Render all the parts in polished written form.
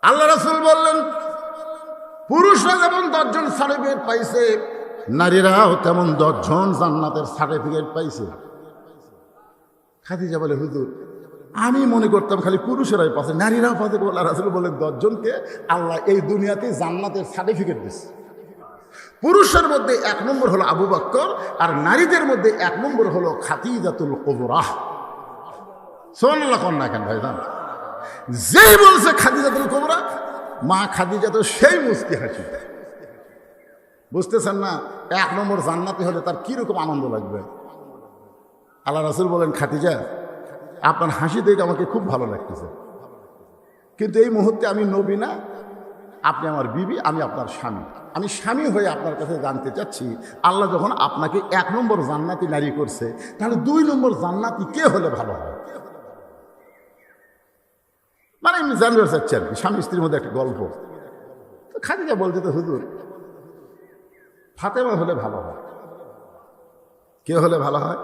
আল্লাহ রাসূল বললেন, পুরুষরা যেমন 10 জন সার্টিফিকেট পাইছে, নারীরাও তেমন 10 জন জান্নাতের সার্টিফিকেট পাইছে। খাদিজা বলে, হুজুর আমি মনে করতাম খালি পুরুষেরাই পাচ্ছে, নারীরাও পাচ্ছে। আল্লাহ রাসূল বলেন, 10 জনকে আল্লাহ এই দুনিয়াতে জান্নাতের সার্টিফিকেট দিচ্ছে। পুরুষের মধ্যে 1 নম্বর হলো আবু বকর, আর নারীদের মধ্যে 1 নম্বর হলো খাদিজাতুল কুবরা। সুবহানাল্লাহ কোন না কেন ভাই জান? যেই বলছে খাদিজাতুল কুবরা, মা খাদিজা তো সেই মুস্কি হাসি। বুঝতেছেন না? 1 নম্বর জান্নাতি হলে তার কিরকম আনন্দ লাগবে। আল্লাহ রাসূল বলেন, খাদিজা আপনার হাসি দেখে আমাকে খুব ভালো লাগতেছে, কিন্তু এই মুহূর্তে আমি নবী না, আপনি আমার বিবি, আমি আপনার স্বামী। আমি স্বামী হয়ে আপনার কাছে জানতে চাচ্ছি, আল্লাহ যখন আপনাকে 1 নম্বর জান্নাতি নারী করছে, তাহলে 2 নম্বর জান্নাতি কে হলে ভালো হয়? মানে আমি জানতে চাচ্ছি আর কি, স্বামী স্ত্রীর মধ্যে একটা গল্প। তো খাদিজা বলতে, তো হুজুর ফাতেমা হলে ভালো হয়। কে হলে ভালো হয়?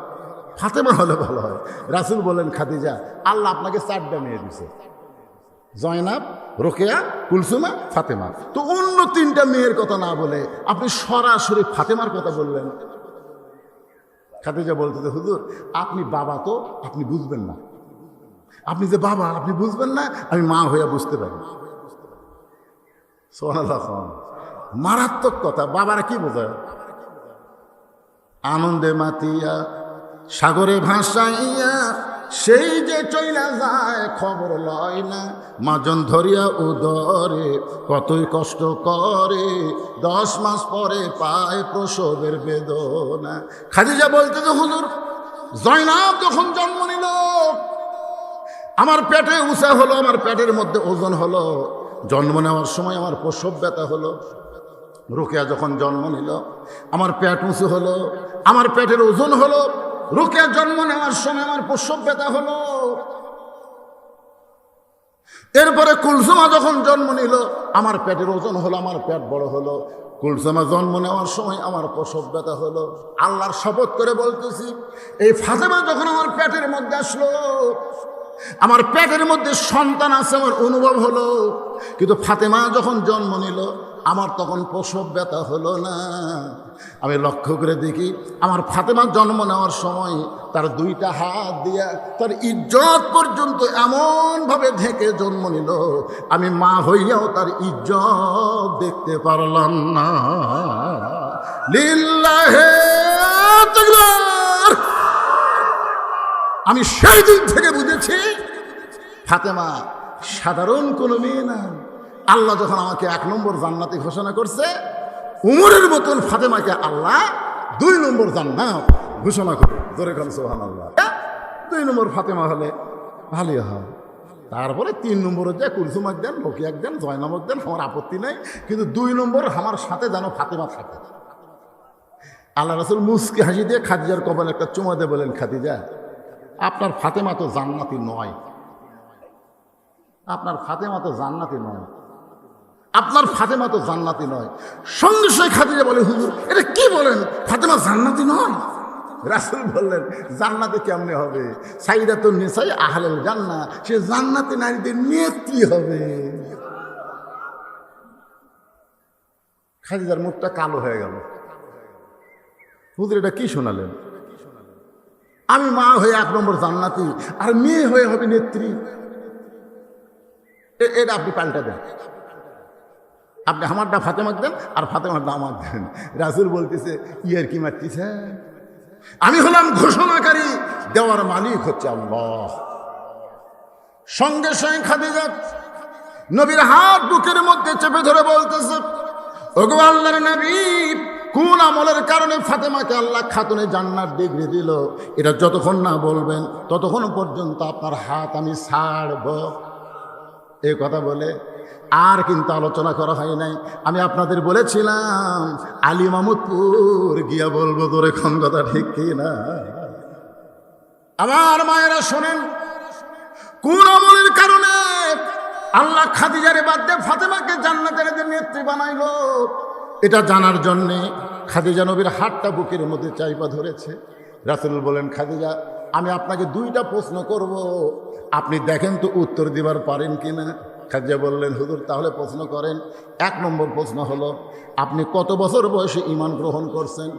ফাতেমা হলে ভালো হয়। রাসূল বলেন, খাদিজা আল্লাহ আপনাকে 4টা মেয়ে দিছে, জয়নাব, রোকেয়া, কুলসুমা, ফাতেমা। তো অন্য 3টা মেয়ের কথা না বলে আপনি সরাসরি ফাতেমার কথা বললেন। খাদিজা বলতে, হুজুর আপনি বাবা, তো আপনি বুঝবেন না। আপনি যে বাবা, আপনি বুঝবেন না, আমি মা হইয়া বুঝতে পারি। সুবহানাল্লাহ। মারাত্মক কথা। বাবারা কি বোঝায়? আনন্দে মাতিয়া সাগরে ভাসাইয়া সেই যে চইলা যায়, খবর লয় না, মাজন ধরিয়া উদরে কতই কষ্ট করে, 10 মাস পরে পায় প্রসবের বেদনা। খাদিজা বলতে, যে হুজুর জয়নাব যখন জন্ম নিল, আমার পেটে উঁচা হলো, আমার পেটের মধ্যে ওজন হলো, জন্ম নেওয়ার সময় আমার প্রসব ব্যথা হলো। রোকেয়া যখন জন্ম নিল, আমার পেট উঁচু হলো, আমার পেটের ওজন হলো। রোকেয়া জন্ম নেওয়ার সময় আমার প্রসব ব্যথা হলো। এরপরে কুলসুমা যখন জন্ম নিল, আমার পেটের ওজন হলো, আমার পেট বড় হলো। কুলসুমা জন্ম নেওয়ার সময় আমার প্রসব ব্যথা হলো। আল্লাহর শপথ করে বলতেছি, এই ফাতেমা যখন আমার পেটের মধ্যে আসলো, আমার পেটের মধ্যে সন্তান আছে আমার অনুভব হলো, কিন্তু ফাতেমা যখন জন্ম নিল, আমার তখন প্রসব ব্যথা হলো না। আমি লক্ষ্য করে দেখি, আমার ফাতেমা জন্ম নেওয়ার সময় তার 2টা হাত দিয়া তার ইজ্জত পর্যন্ত এমনভাবে ঢেকে জন্ম নিল, আমি মা হইয়াও তার ইজ্জত দেখতে পারলাম না। লিল্লাহে তাকবীর। আমি সেই দিন থেকে বুঝেছি, ফাতেমা সাধারণ কোনো মেয়ে না। আল্লাহ যখন আমাকে 1 নম্বর জান্নাতি ঘোষণা করছে, উমরের মতন ফাতেমাকে আল্লাহ 2 নম্বর জান্নাত ঘোষণা করে। জোরে খান সুবহানাল্লাহ। 2 নম্বর ফাতেমা হলে ভালোই হয়। তারপরে 3 নম্বরে যে কুলসুমাক দেন, রোকেয়াক দেন, জয়নাবক দেন, আমার আপত্তি নাই, কিন্তু 2 নম্বর আমার সাথে যেন ফাতেমা থাকে। আল্লাহ রাসূল মুস্কি হাসি দিয়ে খাদিজার কপালে একটা চুমা দিয়ে বলেন, খাদিজা আপনার ফাতেমা তো জান্নাতি নয়, আপনার ফাতেমা তো জান্নাতি নয়, আপনার ফাতেমা তো জান্নাতি নয়। সঙ্গে সঙ্গে খাদিজা বলে, হুজুর এটা কি বলেন, ফাতেমা জান্নাতি নয়? রাসূল বললেন, জান্নাতে কেমনে হবে? সাইয়্যিদাতুন নিসাই আহলুল জান্নাহ, সে জান্নাতি নারীদের নেত্রী হবে। খাদিজার মুখটা কালো হয়ে গেল। হুজুর এটা কি শোনালেন? আমি মা হয়ে 1 নম্বর জান্নাতি, আর মেয়ে হয়ে হবে নেত্রী। এটা আপনি পাল্টা দেন, আপনি আমারটা ফাতেমাক দেন আর ফাতেমারটা আমার দেন। রাসূল বলতেছে, ইয়ার কি মারতেছে? আমি হলাম ঘোষণাকারী, দেওয়ার মালিক হচ্ছে আল্লাহ। সঙ্গে সঙ্গে খাদিজা নবীর হাত বুকের মধ্যে চেপে ধরে বলতেছে, ওগো আল্লাহর নবী, কোন আমলের কারণে ফাতেমাকে আল্লাহ খাতুনে জান্নাত ডিগ্রি দিল, এটা যতক্ষণ না বলবেন ততক্ষণ পর্যন্ত আপনার হাত আমি ছাড়ব। এই কথা বলে আর কিন্তু আলোচনা করা হয় নাই। আমি আপনাদের বলেছিলাম আলী মাহমুদপুর গিয়া বলবো, তোর এখন কথা ঠিক কি না? আমার মায়েরা শোনেন, কোন আমলের কারণে আল্লাহ খাদিজারে বাদ দিয়ে ফাতেমাকে জান্নাতের নেত্রী বানাইলো, এটা জানার জন্যে খাদিজা নবীর হাতটা বুকের মধ্যে চাইপা ধরেছে। রাসূল বলেন, খাদিজা আমি আপনাকে 2টা প্রশ্ন করব, আপনি দেখেন তো উত্তর দিবার পারেন কিনা। খাদিজা বললেন, হুজুর তাহলে প্রশ্ন করেন। 1 নম্বর প্রশ্ন হলো, আপনি কত বছর বয়সে ঈমান গ্রহণ করছেন?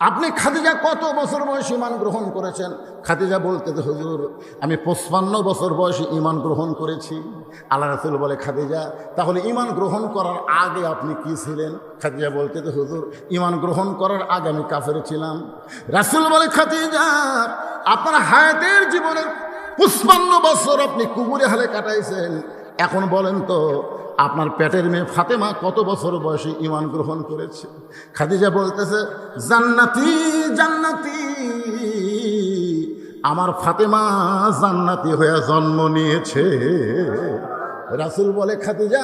আপনি খাদিজা কত বছর বয়সে ঈমান গ্রহণ করেছেন? খাদিজা বলতে, হুজুর আমি 55 বছর বয়সে ঈমান গ্রহণ করেছি। আল্লাহ রাসূল বলে, খাদিজা তাহলে ঈমান গ্রহণ করার আগে আপনি কি ছিলেন? খাদিজা বলতে, হুজুর ঈমান গ্রহণ করার আগে আমি কাফের ছিলাম। রাসূল বলে, খাদিজা আপনার হায়াতের জীবনের 55 বছর আপনি কুবুরে হালে কাটাইছেন। এখন বলেন তো আপনার পেটের মেয়ে ফাতেমা কত বছর বয়সে ঈমান গ্রহণ করেছে? খাদিজা বলতেছে, জান্নাতি জান্নাতি, আমার ফাতেমা জান্নাতি হয়ে জন্ম নিয়েছে। রাসূল বলে, খাদিজা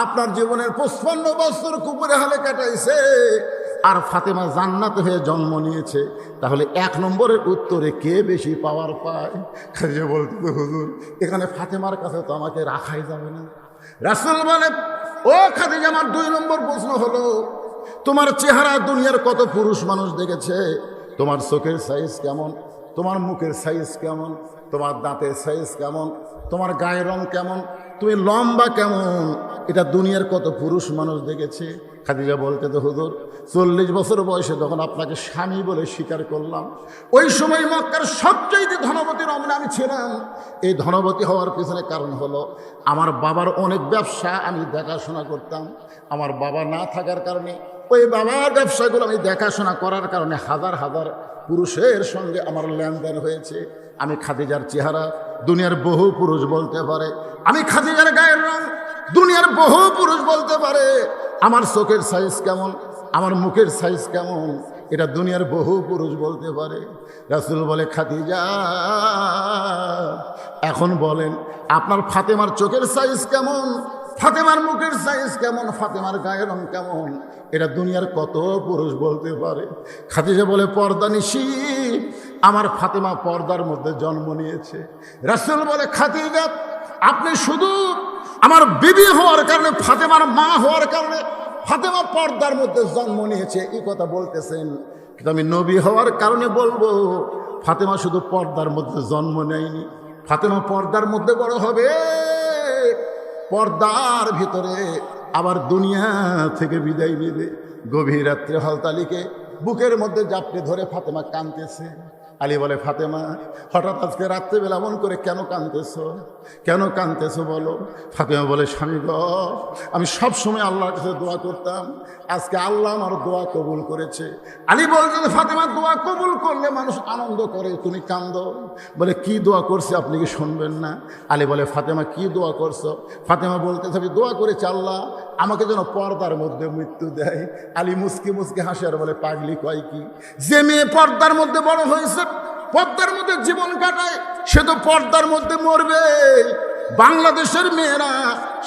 আপনার জীবনের 55 বছর কুবুরে হালে কাটাইছে আর ফাতেমা জান্নাত হয়ে জন্ম নিয়েছে, তাহলে 1 নম্বরের উত্তরে কে বেশি পাওয়ার পায়? খাদিজা বলতে, হুজুর এখানে ফাতেমার কাছে তো আমাকে রাখাই যাবে না। রাসূল বলে, ও খাদিজা আমার 2 নম্বর প্রশ্ন হলো, তোমার চেহারা দুনিয়ার কত পুরুষ মানুষ দেখেছে, তোমার চোখের সাইজ কেমন, তোমার মুখের সাইজ কেমন, তোমার দাঁতের সাইজ কেমন, তোমার গায়ের রং কেমন, তুমি লম্বা কেমন, এটা দুনিয়ার কত পুরুষ মানুষ দেখেছে? খাদিজা বলতে, তো হুজুর 40 বছর বয়সে যখন আপনাকে স্বামী বলে স্বীকার করলাম, ওই সময় মক্কার সবচেয়ে ধনবতী রমণী আমি ছিলাম। এই ধনবতী হওয়ার পিছনে কারণ হলো আমার বাবার অনেক ব্যবসা আমি দেখাশোনা করতাম। আমার বাবা না থাকার কারণে ওই বাবার ব্যবসাগুলো আমি দেখাশোনা করার কারণে হাজার হাজার পুরুষের সঙ্গে আমার লেনদেন হয়েছে। আমি খাদিজার চেহারা দুনিয়ার বহু পুরুষ বলতে পারে, আমি খাদিজার গায়ের রং দুনিয়ার বহু পুরুষ বলতে পারে, আমার চোখের সাইজ কেমন, আমার মুখের সাইজ কেমন, এটা দুনিয়ার বহু পুরুষ বলতে পারে। রাসূল বলে, খাদিজা এখন বলেন আপনার ফাতেমার চোখের সাইজ কেমন, ফাতেমার মুখের সাইজ কেমন, ফাতেমার গায়ের রং কেমন, এটা দুনিয়ার কত পুরুষ বলতে পারে? খাদিজা বলে, পর্দানিশী আমার ফাতেমা পর্দার মধ্যে জন্ম নিয়েছে। রাসূল বলে, খাদিজা আপনি শুধু আমার বিবি হওয়ার কারণে, ফাতেমার মা হওয়ার কারণে ফাতেমা পর্দার মধ্যে জন্ম নিয়েছে এই কথা বলতেছেন, কিন্তু আমি নবী হওয়ার কারণে বলবো ফাতেমা শুধু পর্দার মধ্যে জন্ম নেয়নি, ফাতেমা পর্দার মধ্যে বড় হবে, পর্দার ভিতরে আবার দুনিয়া থেকে বিদায় নেবে। গভীর রাত্রে হলতালিকে বুকের মধ্যে জাপটে ধরে ফাতেমা কাঁদতেছে। আলী বলে, ফাতেমা হঠাৎ আজকে রাত্রেবেলা এমন করে কেন কাঁদতেছো, কেন কাঁদতেছো বলো? ফাতেমা বলে, স্বামী গো আমি সব সময় আল্লাহর কাছে দোয়া করতাম, আজকে আল্লাহ আমার দোয়া কবুল করেছে। আলী বলছে, ফাতেমা দোয়া কবুল করলে মানুষ আনন্দ করে, তুমি কান্দো। বলে, কি দোয়া করছে আপনি কি শুনবেন না? আলী বলে, ফাতেমা কি দোয়া করছো? ফাতেমা বলতেছে, আমি দোয়া করেছি আল্লাহ আমাকে যেন পর্দার মধ্যে মৃত্যু দেয়। আলী মুসকি মুসকি হাসে আর বলে, পাগলি কয় কি? যে মেয়ে পর্দার মধ্যে বড় হয়েছে, পর্দার মধ্যে জীবন কাটায়, সে তো পর্দার মধ্যে মরবে। বাংলাদেশের মেয়েরা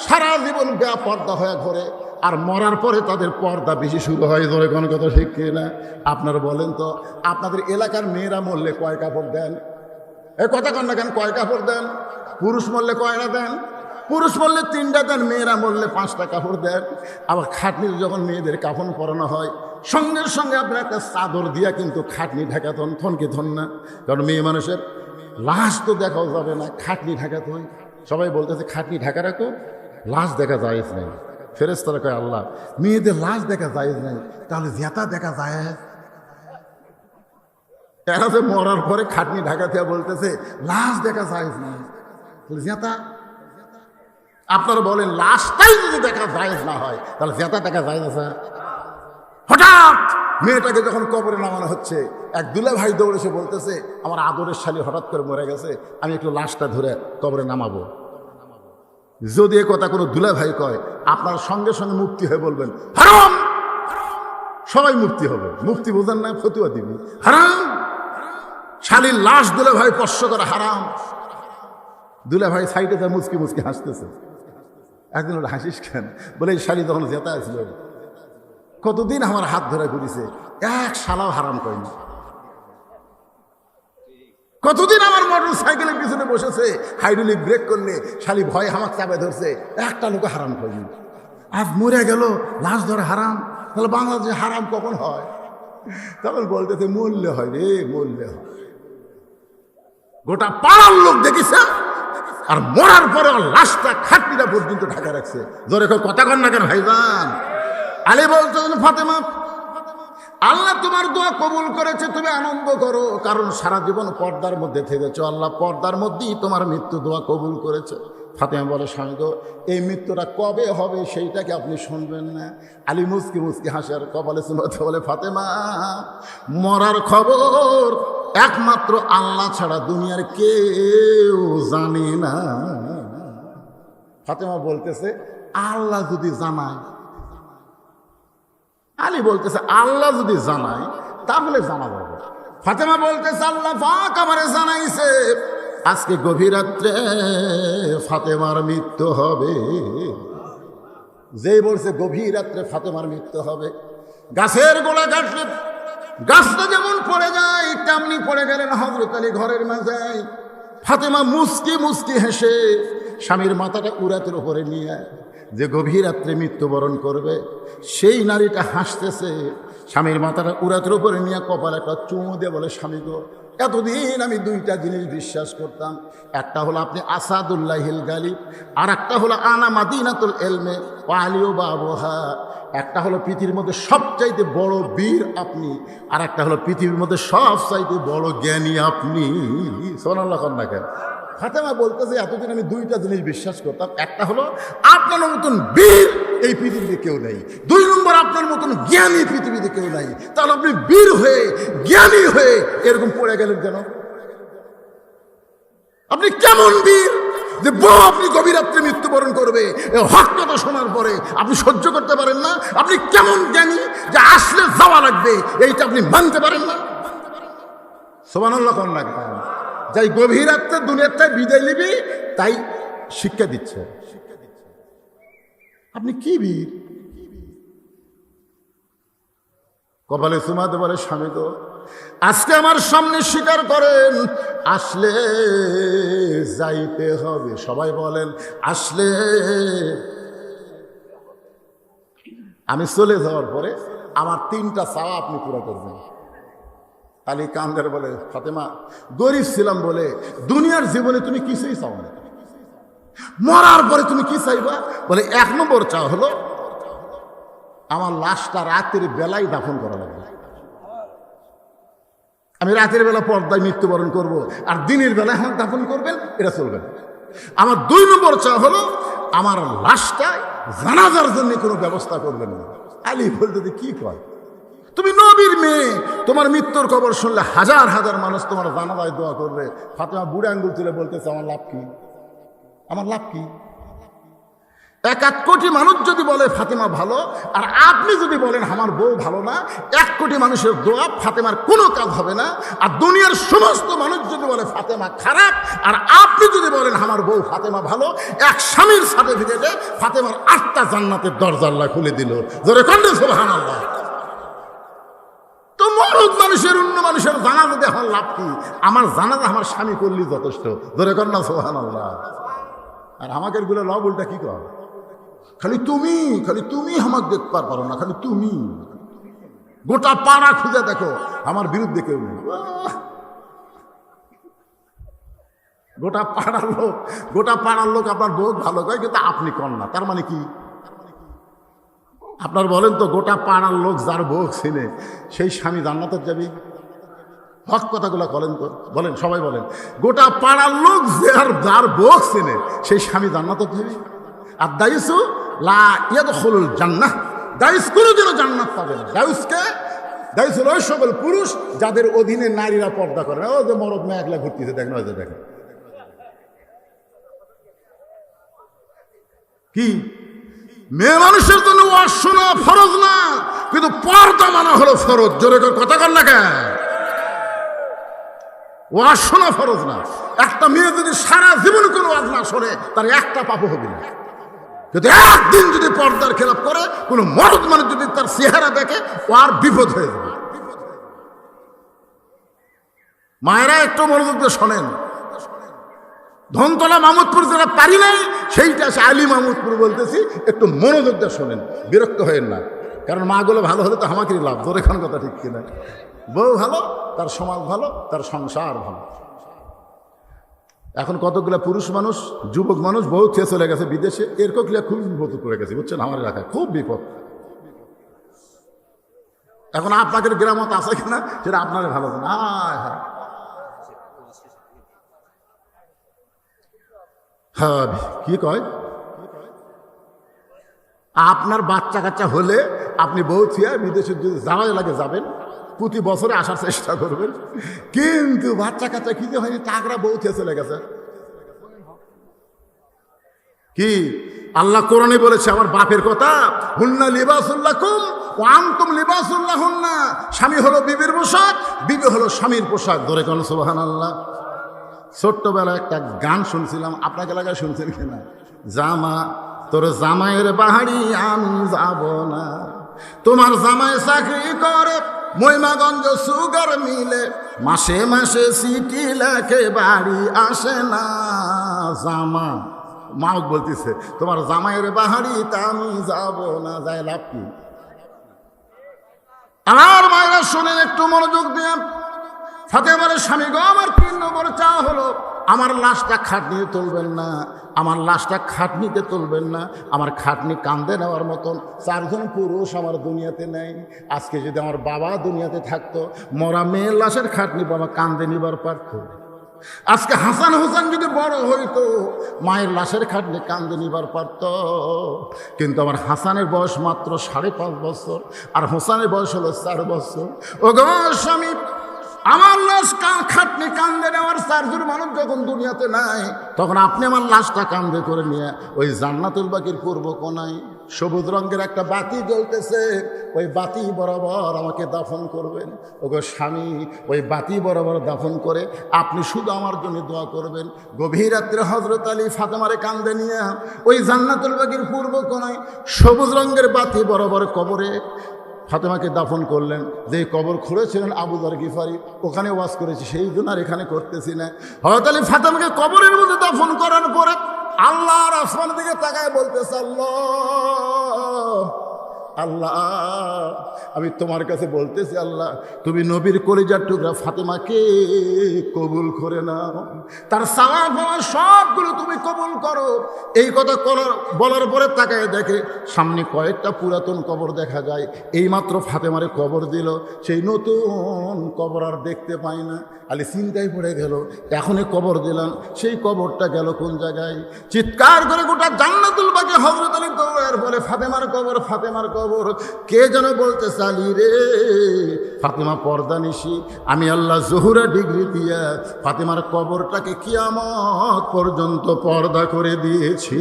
সারা জীবন বেপর্দা হয়ে ঘোরে, আর মরার পরে তাদের পর্দা বেশি শুরু হয়। ধরে কোনো কথা ঠিক না? আপনারা বলেন তো, আপনাদের এলাকার মেয়েরা মরলে কয় কাপড় দেন? এ কথা কন না কেন, কয় কাপড় দেন? পুরুষ মরলে কয়টা দেন? পুরুষ মরলে 3টা দেন, মেয়েরা মরলে 5টা কাপড় দেন। আবার খাটনির যখন মেয়েদের কাফন পরানো হয়, সঙ্গে সঙ্গে আপনার একটা চাদর দিয়া কিন্তু খাটনি ঢাকাতন, থনকে থন না, কারণ মেয়ে মানুষের লাশ তো দেখাও যাবে না, খাটনি ঢাকাতে হয়। সবাই বলতেছে খাটনি ঢাকা রাখো, লাশ দেখা জায়েজ নেই। ফেরেশতারা কয়, আল্লাহ মেয়েদের লাশ দেখা জায়েজ নেই, তাহলে জেতা দেখা জায়েজ? এরা যে মরার পরে খাটনি ঢাকাতে বলতেছে লাশ দেখা জায়েজ নেই, জেতা? আপনারা বলেন লাশটাই যদি দেখা জায়েজ না হয় তাহলে জেতা দেখা জায়েজ আছে? হঠাৎ মেয়েটাকে যখন কবরে নামানো হচ্ছে, এক দুলা ভাই দৌড়েছে, বলতেছে আমার আদরের শালী হঠাৎ করে মরে গেছে, আমি একটু লাশটা ধরে কবরে নামাবো। যদি এ কথা কোনো দুলা ভাই কয়, আপনার সঙ্গে সঙ্গে মুফতি হয়ে বলবেন হারাম। সবাই মুফতি হবে, মুফতি বোঝেন না, ফতুয়া দিবি হারাম। শালীর লাশ দুলা ভাই স্পর্শ করা হারাম। দুলা ভাই সাইডে যা মুচকি মুচকি হাসতেছে। একদিন ওটা হাসিস কেন? বলে এই শালী তখন জেতা ছিল, কতদিন আমার হাত ধরে ঘুরিছে, এক শালাও হারাম করেনি। কতদিন আমার মোটর সাইকেলের পিছনে বসেছে, হাইড্রোলিক ব্রেক করলে শালি ভয় হামাক চাপে ধরছে, একটা লোক হারাম করেনি। আজ মরে গেল, লাশ ধরে হারাম। তাহলে বাংলাদেশে হারাম কখন হয়? তখন বলতেছে মূল্য হয় রে, মূল্য হয়। গোটা পাড়ার লোক দেখিছে আর মরার পরে ওর লাশটা খাটনিটা পর্যন্ত ঢাকা রাখছে। জোরে কথা কন না কেন ভাইজান? আলী বলতেন, ফাতেমা, আল্লাহ তোমার দোয়া কবুল করেছে, তুমি আনন্দ করো, কারণ সারা জীবন পর্দার মধ্যে থেকেছো, আল্লাহ পর্দার মধ্যেই তোমার মৃত্যু দোয়া কবুল করেছে। ফাতেমা বলে, স্বামী গো, এই মৃত্যুটা কবে হবে সেইটাকে আপনি শুনবেন না? আলী মুসকি মুসকি হাসে আর কপালে চুমাতে বলে, ফাতেমা, মরার খবর একমাত্র আল্লাহ ছাড়া দুনিয়ার কেউ জানে না। ফাতেমা বলতেছে, আল্লাহ যদি জানায়, আলী বলতেছে, আল্লাহ যদি জানায় তাহলে জানা যাবে। ফাতেমা বলতেছে, আল্লাহ পাক আমারে জানাইছে আজকে গভীর রাত্রে ফাতেমার মৃত্যু হবে। যেই বলছে গভীর রাত্রে ফাতেমার মৃত্যু হবে, গাছের গোড়া কাটলে গাছটা যেমন পড়ে যায় তেমনি পড়ে গেলেন হযরত আলী ঘরের মাঝে। ফাতেমা মুস্কি মুস্কি হেসে স্বামীর মাথাটা উরাতের উপরে নিয়ে, যে গভীর রাত্রে মৃত্যুবরণ করবে সেই নারীটা হাসতেছে, স্বামীর মাথাটা উরাতের উপরে নিয়ে কপালে একটা চুমু দিয়ে বলে, স্বামী গো, এতদিন আমি দুইটা জিনিস বিশ্বাস করতাম, একটা হলো আপনি আসাদুল্লাহিল গালিব, আর একটা হলো আনা মাদিনাতুল ইলমে ওয়া আলিউ বাবুহা। একটা হলো পৃথিবীর মধ্যে সবচাইতে বড় বীর আপনি, আর একটা হলো পৃথিবীর মধ্যে সবচাইতে বড় জ্ঞানী আপনি। সুবহানাল্লাহ কন্যা কেন? ফাতেমা বলতেছে, এতদিন আমি দুইটা জিনিস বিশ্বাস করতাম, একটা হলো আপনার মতন বীর এই পৃথিবীতে কেউ নেই, দুই নম্বর আপনার মতন জ্ঞানী পৃথিবীতে কেউ নাই। তাহলে আপনি বীর হয়ে জ্ঞানী হয়ে এরকম পড়ে গেলেন কেন? আপনি কেমন বীর যে বউ আপনি গভীর রাত্রে মৃত্যুবরণ করবে, হক কথা শোনার পরে আপনি সহ্য করতে পারেন না? আপনি কেমন জ্ঞানী যে আসলে যাওয়া লাগবে এইটা আপনি মানতে পারেন না? সুবহানাল্লাহ কোন লাগে? যাই গভীর রাত্রে দুনিয়াটায় বিদায় নিবি তাই শিক্ষা দিচ্ছে। আপনি কি বীর? কপালে চুমাতে বলে, স্বামী তো আজকে আমার সামনে স্বীকার করেন আসলে যাইতে হবে। সবাই বলেন, আসলে আমি চলে যাওয়ার পরে আমার তিনটা চাওয়া আপনি পুরো করবেন। আলী কান্দের বলে, ফাতেমা, গরিব ছিলাম বলে দুনিয়ার জীবনে তুমি কিছুই চাও না, মরার পরে তুমি কি চাইবা? বলে, এক নম্বর চাওয়া হলো আমার লাশটা রাতের বেলায় দাফন করা লাগবে। আমি রাতের বেলা পর্দায় মৃত্যুবরণ করব, আর দিনের বেলায় আমার দাফন করবেন, এটা চলবে না। আমার দুই নম্বর চাওয়া হলো আমার লাশটা জানাজার জন্য কোনো ব্যবস্থা করবেন না। আলী বলতে, কি কয়, তুমি নবীর মেয়ে, তোমার মৃত্যুর খবর শুনলে হাজার হাজার মানুষ তোমার জানাজায় দোয়া করবে। ফাতেমা বুড়ে আঙ্গুল তুলে বলতেছে, আমার লাভ কি? আমার লাভ কি? 1 কোটি মানুষ যদি বলে ফাতেমা ভালো, আর আপনি যদি বলেন আমার বউ ভালো না, 1 কোটি মানুষের দোয়া ফাতেমার কোনো কাজ হবে না। আর দুনিয়ার সমস্ত মানুষ যদি বলে ফাতেমা খারাপ, আর আপনি যদি বলেন আমার বউ ফাতেমা ভালো, এক স্বামীর সার্টিফিকেটে ফাতেমার 8টা জান্নাতের দরজা আল্লাহ খুলে দিল। জোরে কন্ডে সুবহানাল্লাহ। তো মরদ মানুষের অন্য মানুষের জানাজা দেওয়ার লাভ কি? আমার জানাজা আমার স্বামী করলেই যথেষ্ট। জোরে কন্যা সুবহানাল্লাহ। আর আমাকে গুলো লব উল্টা কি কর, খালি তুমি আমাকে দেখতে পারো না, খালি তুমি। গোটা পাড়া খুঁজে দেখো আমার বিরুদ্ধে কেউ নেই। গোটা পাড়ার লোক আপনার বউ ভালো কয়, কিন্তু আপনি কন না, তার মানে কি? আপনার বলেন তো, গোটা পাড়ার লোক যার বউ ছিনে সেই স্বামী জান্নাতে যাবে? হক কথাগুলো বলেন তো, বলেন, সবাই বলেন। গোটা পাড়ার লোক যার বউ ছিনে সেই স্বামী জান্নাতে যাবে? আর দায়ুসু লা ইয়াদখুলুল জান্নাহ, দায়ুস কোনোদিনও জান্নাত পাবে না। দায়ুস হলো ওই সকল পুরুষ যাদের অধীনে নারীরা পর্দা করে না। ও যে মরদ মেয়ে একলা ঘুরতেছে, দেখেন, ওই যে দেখেন কি মেয়ে মানুষের জন্য ওয়াজ শোনা ফরজ না, কিন্তু পর্দা মানা হলো ফরজ। জোরে কথা কর না কেন? ওয়াজ শোনা ফরজ না। একটা মেয়ে যদি সারা জীবন কোনো ওয়াজ না শোনে, তার একটা পাপও হবে না। যদি একদিন যদি পর্দার খেলাপ করে, কোনো মরদ মানুষ যদি তার চেহারা দেখে, ও আর বিপদ হয়ে যাবে। মায়েরা একটু মনোযোগ দিয়ে শোনেন। ধনতলা মাহমুদপুর যেটা পারি নাই, সেইটা আছে আলী মাহমুদপুর বলতেছি, একটু মনোযোগ দিয়ে শোনেন, বিরক্ত হয়েন না। কারণ মাগুলো ভালো হলে তো আমাকেই লাভ। ধরে খান কথা ঠিক কিনা? বউ ভালো, তার সমাজ ভালো, তার সংসার ভালো। এখন কতগুলো পুরুষ মানুষ, যুবক মানুষ বহু খেয়ে চলে গেছে বিদেশে, এরকম খুব বিপদ করে গেছে, বুঝছেন, আমার এলাকায় খুব বিপদ। এখন আপনাদের গ্রামত আছে কিনা সেটা আপনারা ভালো না। হ্যাঁ, কি কয়, আপনার বাচ্চা কাচ্চা হলে আপনি বউ থিয়া বিদেশে যদি যাওয়াই লাগে যাবেন, প্রতি বছরে আসার চেষ্টা করবেন, কিন্তু বাচ্চা কাচ্চা কি যে হয়নি, টাকরা বউ থিয়া চলে গেছে। কি আল্লাহ কোরআনে বলেছে আমার বাপের কথা, হুন্না লিবাসুল্লাকুম ওয়া আনতুম লিবাসুল্লাহুন্না, স্বামী হলো বিবির পোশাক, বিবি হলো স্বামীর পোশাক। ধরে কোন সুবহানাল্লাহ। ছোট্টবেলায় একটা গান শুনছিলাম, আপনাকে এলাকায় শুনছেন কিনা? জামা তোর জামাইয়ের বাহারি আমি যাব না, তোমার জামাই চাকরি করে মহিমাগঞ্জ সুগার মিলে, মাসে মাসে সিটি লেখে বাড়ি আসে না। জামা মাওক বলতেছে তোমার জামাইয়ের বাহারি তা আমি যাব না, যায় লাভ কি? আমার মায়েরা শুনেন একটু মনোযোগ দিয়ে। ফাতেমার স্বামী গো, আমার 3 নম্বর চা হলো আমার লাশটা খাটনিতে তুলবেন না, আমার লাশটা খাটনিতে তুলবেন না। আমার খাটনি কান্দে নেওয়ার মতন 4 জন পুরুষ আমার দুনিয়াতে নেই। আজকে যদি আমার বাবা দুনিয়াতে থাকতো, মরা মেয়ের লাশের খাটনি বাবা কান্দে নিবার পারত। আজকে হাসান হোসেন যদি বড় হইতো, মায়ের লাশের খাটনি কান্দে নিবার পারত। কিন্তু আমার হাসানের বয়স মাত্র 5.5 বছর, আর হোসেনের বয়স হলো 4 বছর। ও গো স্বামী, আমার লাশ খাটনি কান্দে নেওয়ার 4 জন মানুষ যখন দুনিয়াতে নাই, তখন আপনি আমার লাশটা কান্দে করে নিয়ে ওই জান্নাতুল বাকির পূর্ব কোনায় সবুজ রঙের একটা বাতি জ্বলতেছে, ওই বাতি বরাবর আমাকে দাফন করবেন। ওগো স্বামী, ওই বাতি বরাবর দাফন করে আপনি শুধু আমার জন্য দোয়া করবেন। গভীর রাত্রে হযরত আলী ফাতেমারে কান্দে নিয়ে ওই জান্নাতুল বাকির পূর্ব কোনায় সবুজ রঙের বাতি বরাবর কবরে ফাতেমাকে দাফন করলেন। যে কবর খুঁড়েছিলেন আবু যর গিফারি, ওখানে ওয়াজ করেছি, সেই জন্য আর এখানে করতেছি না। হযরত আলী ফাতেমাকে কবরের মধ্যে দাফন করার পরে আল্লাহর আসমানের দিকে তাকায় বলতেছে, আল্লাহ আল্লাহ, আমি তোমার কাছে বলতেছি, আল্লাহ তুমি নবীর কলিজার টুকরা ফাতেমাকে কবুল করে নাও, তার সাওয়াব হওয়া সবগুলো তুমি কবুল করো। এই কথা বলার পরে তাকায় দেখে সামনে কয়েকটা পুরাতন কবর দেখা যায়। এইমাত্র ফাতেমারে কবর দিল, সেই নতুন কবর আর দেখতে পাই না। আলী চিন্তায় পড়ে গেল, এখনই কবর দিলাম, সেই কবরটা গেল কোন জায়গায়? চিৎকার করে গোটা জান্নাতুল বাকি হযরত আলী দৌড়ার পরে ফাতেমার কবর, ফাতেমার কবর। কে যেন বলতেছে, আলী রে, ফাতেমা পর্দা নিশি, আমি আল্লাহ জোহরা ডিগ্রি দিয়া ফাতেমার কবরটাকে কিয়ামত পর্যন্ত পর্দা করে দিয়েছি।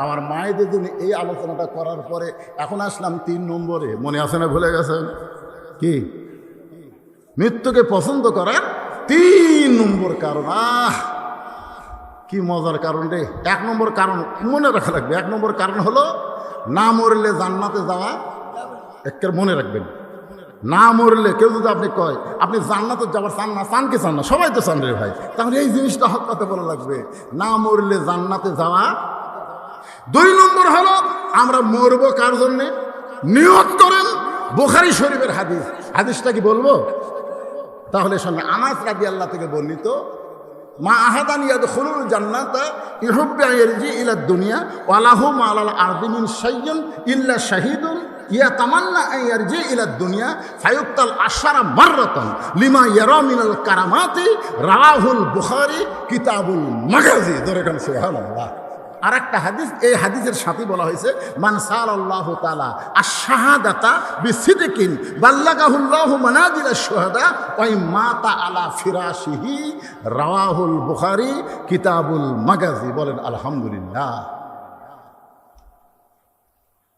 আমার মায়েদের জন্য এই আলোচনাটা করার পরে এখন আসলাম 3 নম্বরে। মনে আছে না, ভুলে গেছেন? কি? মৃত্যুকে পছন্দ করার 3 নম্বর কারণ। কি মজার কারণ রে! 1 নম্বর কারণ মনে রাখা লাগবে। 1 নম্বর কারণ হলো না মরলে জান্নাতে যাওয়া। একের মনে রাখবেন, না মরলে কেউ যদি আপনি কয় আপনি জান্নাতে যাবার চান না, চান কি চান না? সবাই তো চান রে ভাই। তাহলে এই জিনিসটা হক কথা বলা লাগবে, না মরলে জান্নাতে যাওয়া। 2 নম্বর হলো আমরা মরবো কার জন্যে? নিয়ত করেন। বুখারী শরীফের হাদিস, হাদিসটা কি বলবো? তাহলে সঙ্গে আনাস রাদিয়াল্লাহু থেকে বর্ণিত, মা আহাদান ইয়াদখুলুল জান্নাতা ইউহিব্বু ইয়ারজি ইলা দুনিয়া ওয়া লাহু মা আলাল আরদি মিন শাইইন ইল্লা শাহীদুন ইয়াতামান্না আন ইয়ারজি ইলা দুনিয়া ফায়ুক্তাল আশারা মাররাতান লিমা ইয়ারা মিনাল কারামাতি। রাওয়াহুল বুখারী কিতাবুল মাগাজি। ধরে কোন সুবহানাল্লাহ। আর একটা হাদিস, এই হাদিসের সাথে বলা হয়েছে, মান সাল্লাল্লাহু তাআলা আশ-শাহাদাতা বিসিদকিন বাল্লাগাহুল্লাহু মানাজিলাশ শুহাদা ওয়া মাতা আলা ফিরাশিহি। রাওয়াহুল বুখারী কিতাবুল মাগাজি। বলেন আলহামদুলিল্লাহ।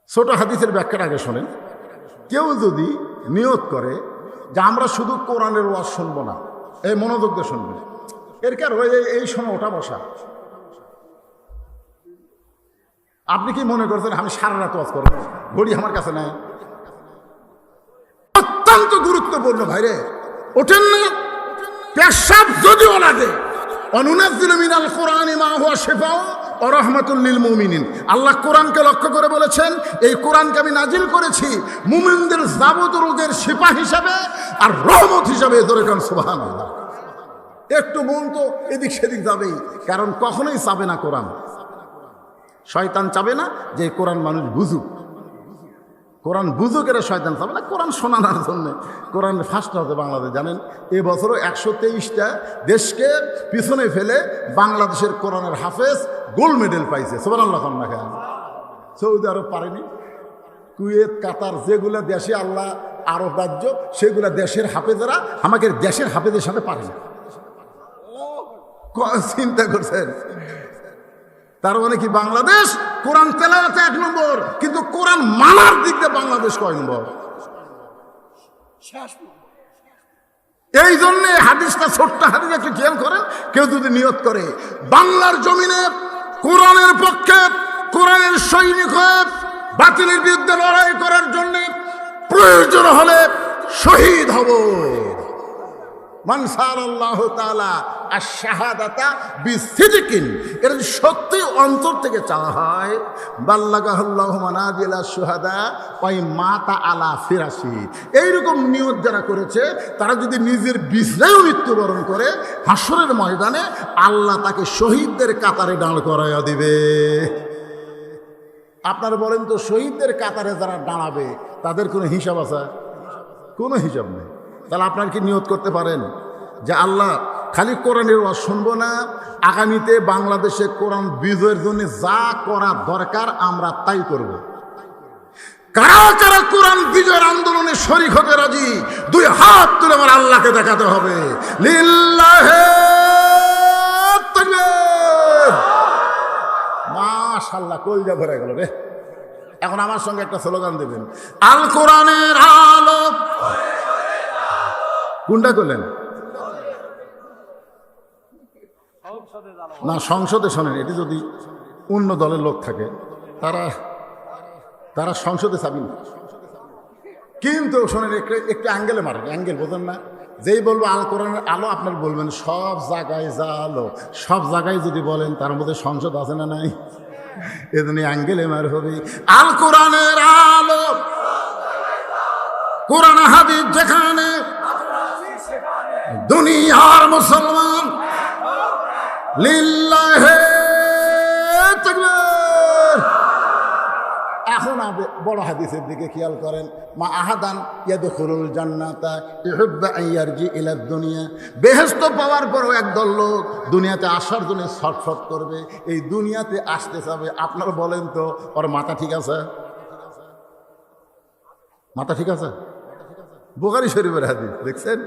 ছোট হাদিসের ব্যাখ্যাটা আগে শোনেন। কেউ যদি নিয়ত করে যে আমরা শুধু কোরআনের ওয়াজ শুনবো না, এই মনোযোগ দিয়ে শুনবেন, এর কারণ এই সময় ওঠা বসা। আপনি কি মনে করছেন আমি সারা রাত ওয়াজ করবো? ঘড়ি আমার কাছে নাই। অত্যন্ত গুরুত্বপূর্ণ ভাইরে, ওঠেন না। পেশাব যদিও লাগে, অনুনাজ্জিলু মিনাল কুরআনি মা হুয়া শিফাউ ওয়া রাহমাতুল লিল মুমিনিন। আল্লাহ কোরআনকে লক্ষ্য করে বলেছেন, এই কোরআনকে আমি নাজিল করেছি মুমিনদের যাবতীয় রোগের শিফা হিসাবে আর রহমত হিসাবে। ধরে কোন সুবহানাল্লাহ। একটু মন তো এদিক সেদিক যাবেই, কারণ কখনোই চাবে না কোরআন। শয়তান চাবে না যে কোরআন মানুষ বুঝুক, কোরআন বুঝুক, এরা শয়তান চাবে না কোরআন শোনানোর জন্য। কোরআন ফার্স্ট হতে বাংলাদেশ জানেন এবছরও 123টা দেশকে পিছনে ফেলে বাংলাদেশের কোরআনের হাফেজ গোল্ড মেডেল পাইছে। সুবহানাল্লাহ না কেন? সৌদি আরব পারেনি, কুয়েত, কাতার, যেগুলো দেশে আল্লাহ আরব রাজ্য, সেগুলো দেশের হাফেজেরা আমাকে দেশের হাফেজের সাথে পারে না। চিন্তা করছেন? তার মানে কি বাংলাদেশ কোরআন তেলাওয়াতে 1 নম্বর, কিন্তু কোরআন মানার দিক দিয়ে বাংলাদেশ কয় নম্বর? এই জন্যে হাদিসটা, ছোট্ট হাদিস একটু খেয়াল করেন। কেউ যদি নিয়ত করে বাংলার জমিনে কোরআনের পক্ষে, কোরআনের সৈনিক হয়ে বাতিলের বিরুদ্ধে লড়াই করার জন্য প্রয়োজন হলে শহীদ হব, মান সারাল্লাহু তাআলা আশ-শাহাদাতা বিসিদকিন, এটা যদি সত্যি অন্তর থেকে চাওয়া হয়, বাল্লাগাহুল্লাহু মানাজিলা শুহাদা ওয়াই মাতা আলা ফিরাশি, এইরকম নিয়ত যারা করেছে তারা যদি নিজের বিছানায় মৃত্যুবরণ করে, হাসরের ময়দানে আল্লাহ তাকে শহীদদের কাতারে দাঁড় করাইয়া দিবে। আপনারা বলেন তো, শহীদদের কাতারে যারা দাঁড়াবে তাদের কোনো হিসাব আছে? কোনো হিসাব নেই। তাহলে আপনার কি নিয়ত করতে পারেন যে আল্লাহ খালি কোরআনের ওয়াজ শুনবো না, আগামীতে বাংলাদেশে কোরআন বিজয়ের জন্য যা করা দরকার আমরা তাই করব। কারা কারা কোরআন বিজয়ের আন্দোলনে শরীক হতে রাজি? 2 হাত তুলে আমার আল্লাহকে দেখাতে হবে। লিল্লাহে তাকবীর। মাশাআল্লাহ, কলজা ভরে গেল রে। এখন আমার সঙ্গে একটা স্লোগান দেবেন, আল কোরআনের আলো। কোনটা করলেন? না, সংসদে শোনেন। এটি যদি অন্য দলের লোক থাকে তারা সংসদে চাবি, কিন্তু শোনেন একটু অ্যাঙ্গেলে মারেন। অ্যাঙ্গেল বোঝেন না? যেই বলবো আল কোরআনের আলো, আপনার বলবেন সব জায়গায় যা আলো। সব জায়গায় যদি বলেন তার মধ্যে সংসদ আছে না নাই? এজন্য অ্যাঙ্গেলে মার হবে। আল কোরআনের আলো, কোরআন হাদিস যেখানে, দুনিয়ার মুসলমান লিল্লাহে তাকবীর। এখন বড় হাদিসের দিকে খেয়াল করেন। মা আহাদান ইয়াদখুলুল জান্নাতা ইউহিব্বু আন ইয়ারজি ইলা দুনিয়া, বেহেশত পাওয়ার পরও একদল লোক দুনিয়াতে আসার জন্য ছটফট করবে, এই দুনিয়াতে আসতে চাবে। আপনারা বলেন তো, ওর মাথা ঠিক আছে? মাথা ঠিক আছে? বুখারী শরীফের হাদিস দেখছেন,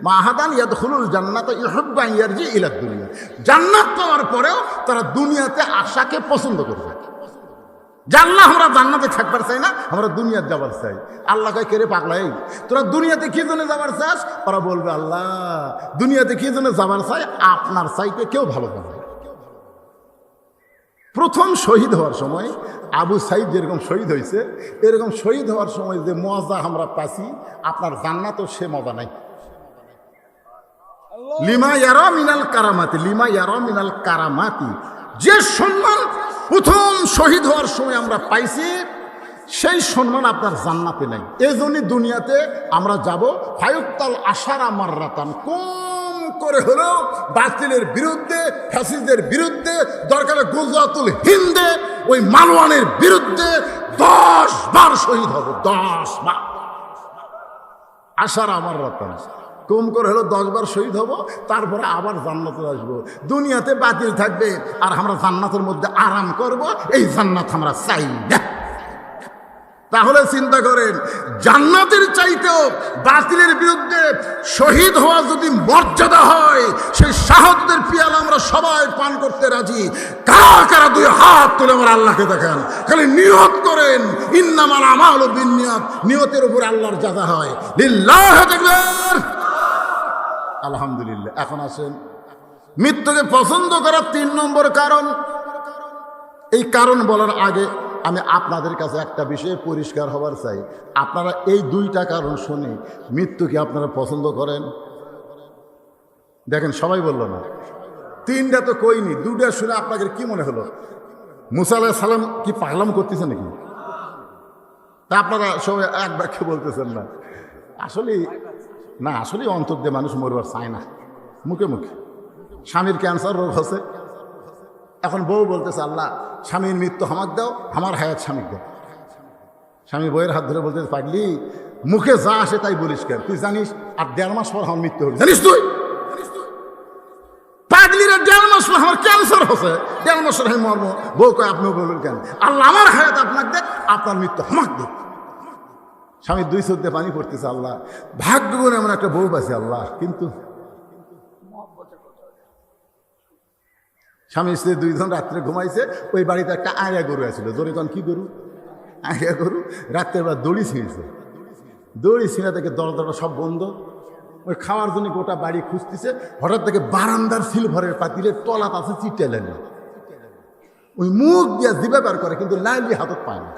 মা আহাদান ইয়াদখুলুল জান্নাতা ইউহিব্বু আন ইয়ারজি ইলা দুনিয়া, জান্নাত পাওয়ার পরেও তারা দুনিয়াতে আসাকে পছন্দ করবে। জান্নাত, আমরা জান্নাতে থাকবার চাই না, আমরা দুনিয়াতে যাবার চাই। আল্লাহ কয়, কেরে পাগলাই, তোরা দুনিয়াতে কি জন্য যাবার চাস? ওরা বলবে, আল্লাহ দুনিয়াতে কি জন্য যাবার চাই? আপনার চাইতে কেউ ভালো যাবে। প্রথম শহীদ হওয়ার সময় আবু সাইদ যেরকম শহীদ হয়েছে, এরকম শহীদ হওয়ার সময় যে মজা আমরা পাচ্ছি, আপনার জান্নাতও সে মজা নাই। লিমা ইয়ারা মিনাল কারামাতি, লিমা ইয়ারা মিনাল কারামাতি, যে সম্মান প্রথম শহীদ হওয়ার সময় আমরা পাইছি, সেই সম্মান আপনার জান্নাতে নাই। এই জন্যই দুনিয়াতে আমরা যাব ফায়ুক্তাল আশারা মাররাতান, কম করে হলেও বাতিলের বিরুদ্ধে, ফ্যাসিস্টদের বিরুদ্ধে, দরকারে গুজরাতুল হিন্দে ওই মালওয়ানের বিরুদ্ধে 10 বার শহীদ হব। 10 বার আশারা মাররাতান, কম করে হলো 10 বার শহীদ হব, তারপরে আবার জান্নাতে আসবো। দুনিয়াতে বাতিল থাকবে আর আমরা জান্নাতের মধ্যে আরাম করব, এই জান্নাত আমরা চাই না। তাহলে চিন্তা করেন, জান্নাতের চাইতেও বাতিলের বিরুদ্ধে শহীদ হওয়া যদি মর্যাদা হয়, সেই শাহাদাতের পিয়ালা আমরা সবাই পান করতে রাজি। কারা কারা 2 হাত তুলে আমার আল্লাহকে দেখান, খালি নিয়ত করেন, ইন্নামাল আমালু বিন্নিয়াত, নিয়তের উপর আল্লাহর জাযা হয়। লিল্লাহি তাকবীর। আলহামদুলিল্লাহ। এখন আসেন মৃত্যুকে পছন্দ করার 3 নম্বর কারণ। এই কারণ বলার আগে আমি আপনাদের কাছে একটা বিষয়ে পরিষ্কার হবার চাই। আপনারা এই 2টা কারণ শুনে মৃত্যুকে আপনারা পছন্দ করেন? দেখেন, সবাই বলল না, 3টা তো কইনি, 2টা শুনে আপনাদের কি মনে হলো? মুসা আলাইহিস সালাম কি পাগলাম করতেছে নাকি? তা আপনারা সবাই এক বাক্যে বলতেছেন না। আসলে অন্তর দিয়ে মানুষ মরবার চায় না, মুখে মুখে স্বামীর ক্যান্সার রোগ হচ্ছে। এখন বউ বলতেছে, আল্লাহ স্বামীর মৃত্যু আমাকে দাও, আমার হায়াত স্বামীকে দাও। স্বামী বউয়ের হাত ধরে বলতে, পাগলি মুখে যা আসে তাই বলিস কেন? তুই জানিস আর 1.5 মাস পর আমার মৃত্যু হবে, জানিস তুই? পাগলিরা 1.5 মাস পর আমার ক্যান্সার হচ্ছে, 1.5 মাস আমি মরবো। বউ কয়, আপনিও বলবেন কেন? আল্লাহ আমার হায়াত আপনাকে দেখ, আপনার মৃত্যু আমাকে দেখ। স্বামীর 2 চোখ দিয়ে পানি পড়তেছে, আল্লাহ ভাগ্য গুণ এমন একটা বউ পাইছে আল্লাহ। কিন্তু স্বামী স্ত্রী 2 জন রাত্রে ঘুমাইছে। ওই বাড়িতে একটা আয়া গরু আছিল, জোরে কন কি গরু? আয়া গরু। রাত্রের বেলা দড়ি ছিঁড়েছে, দড়ি ছিঁড়া থেকে দরজাটা সব বন্ধ। ওই খাওয়ার জন্য গোটা বাড়ি খুঁজতেছে, হঠাৎ থেকে বারান্দার সিলভারের পাতিলের তলাত আছে চিটে লাইলি। ওই মুখ দিয়ে দিবে বের করে, কিন্তু লাইলি হাতত পায় না।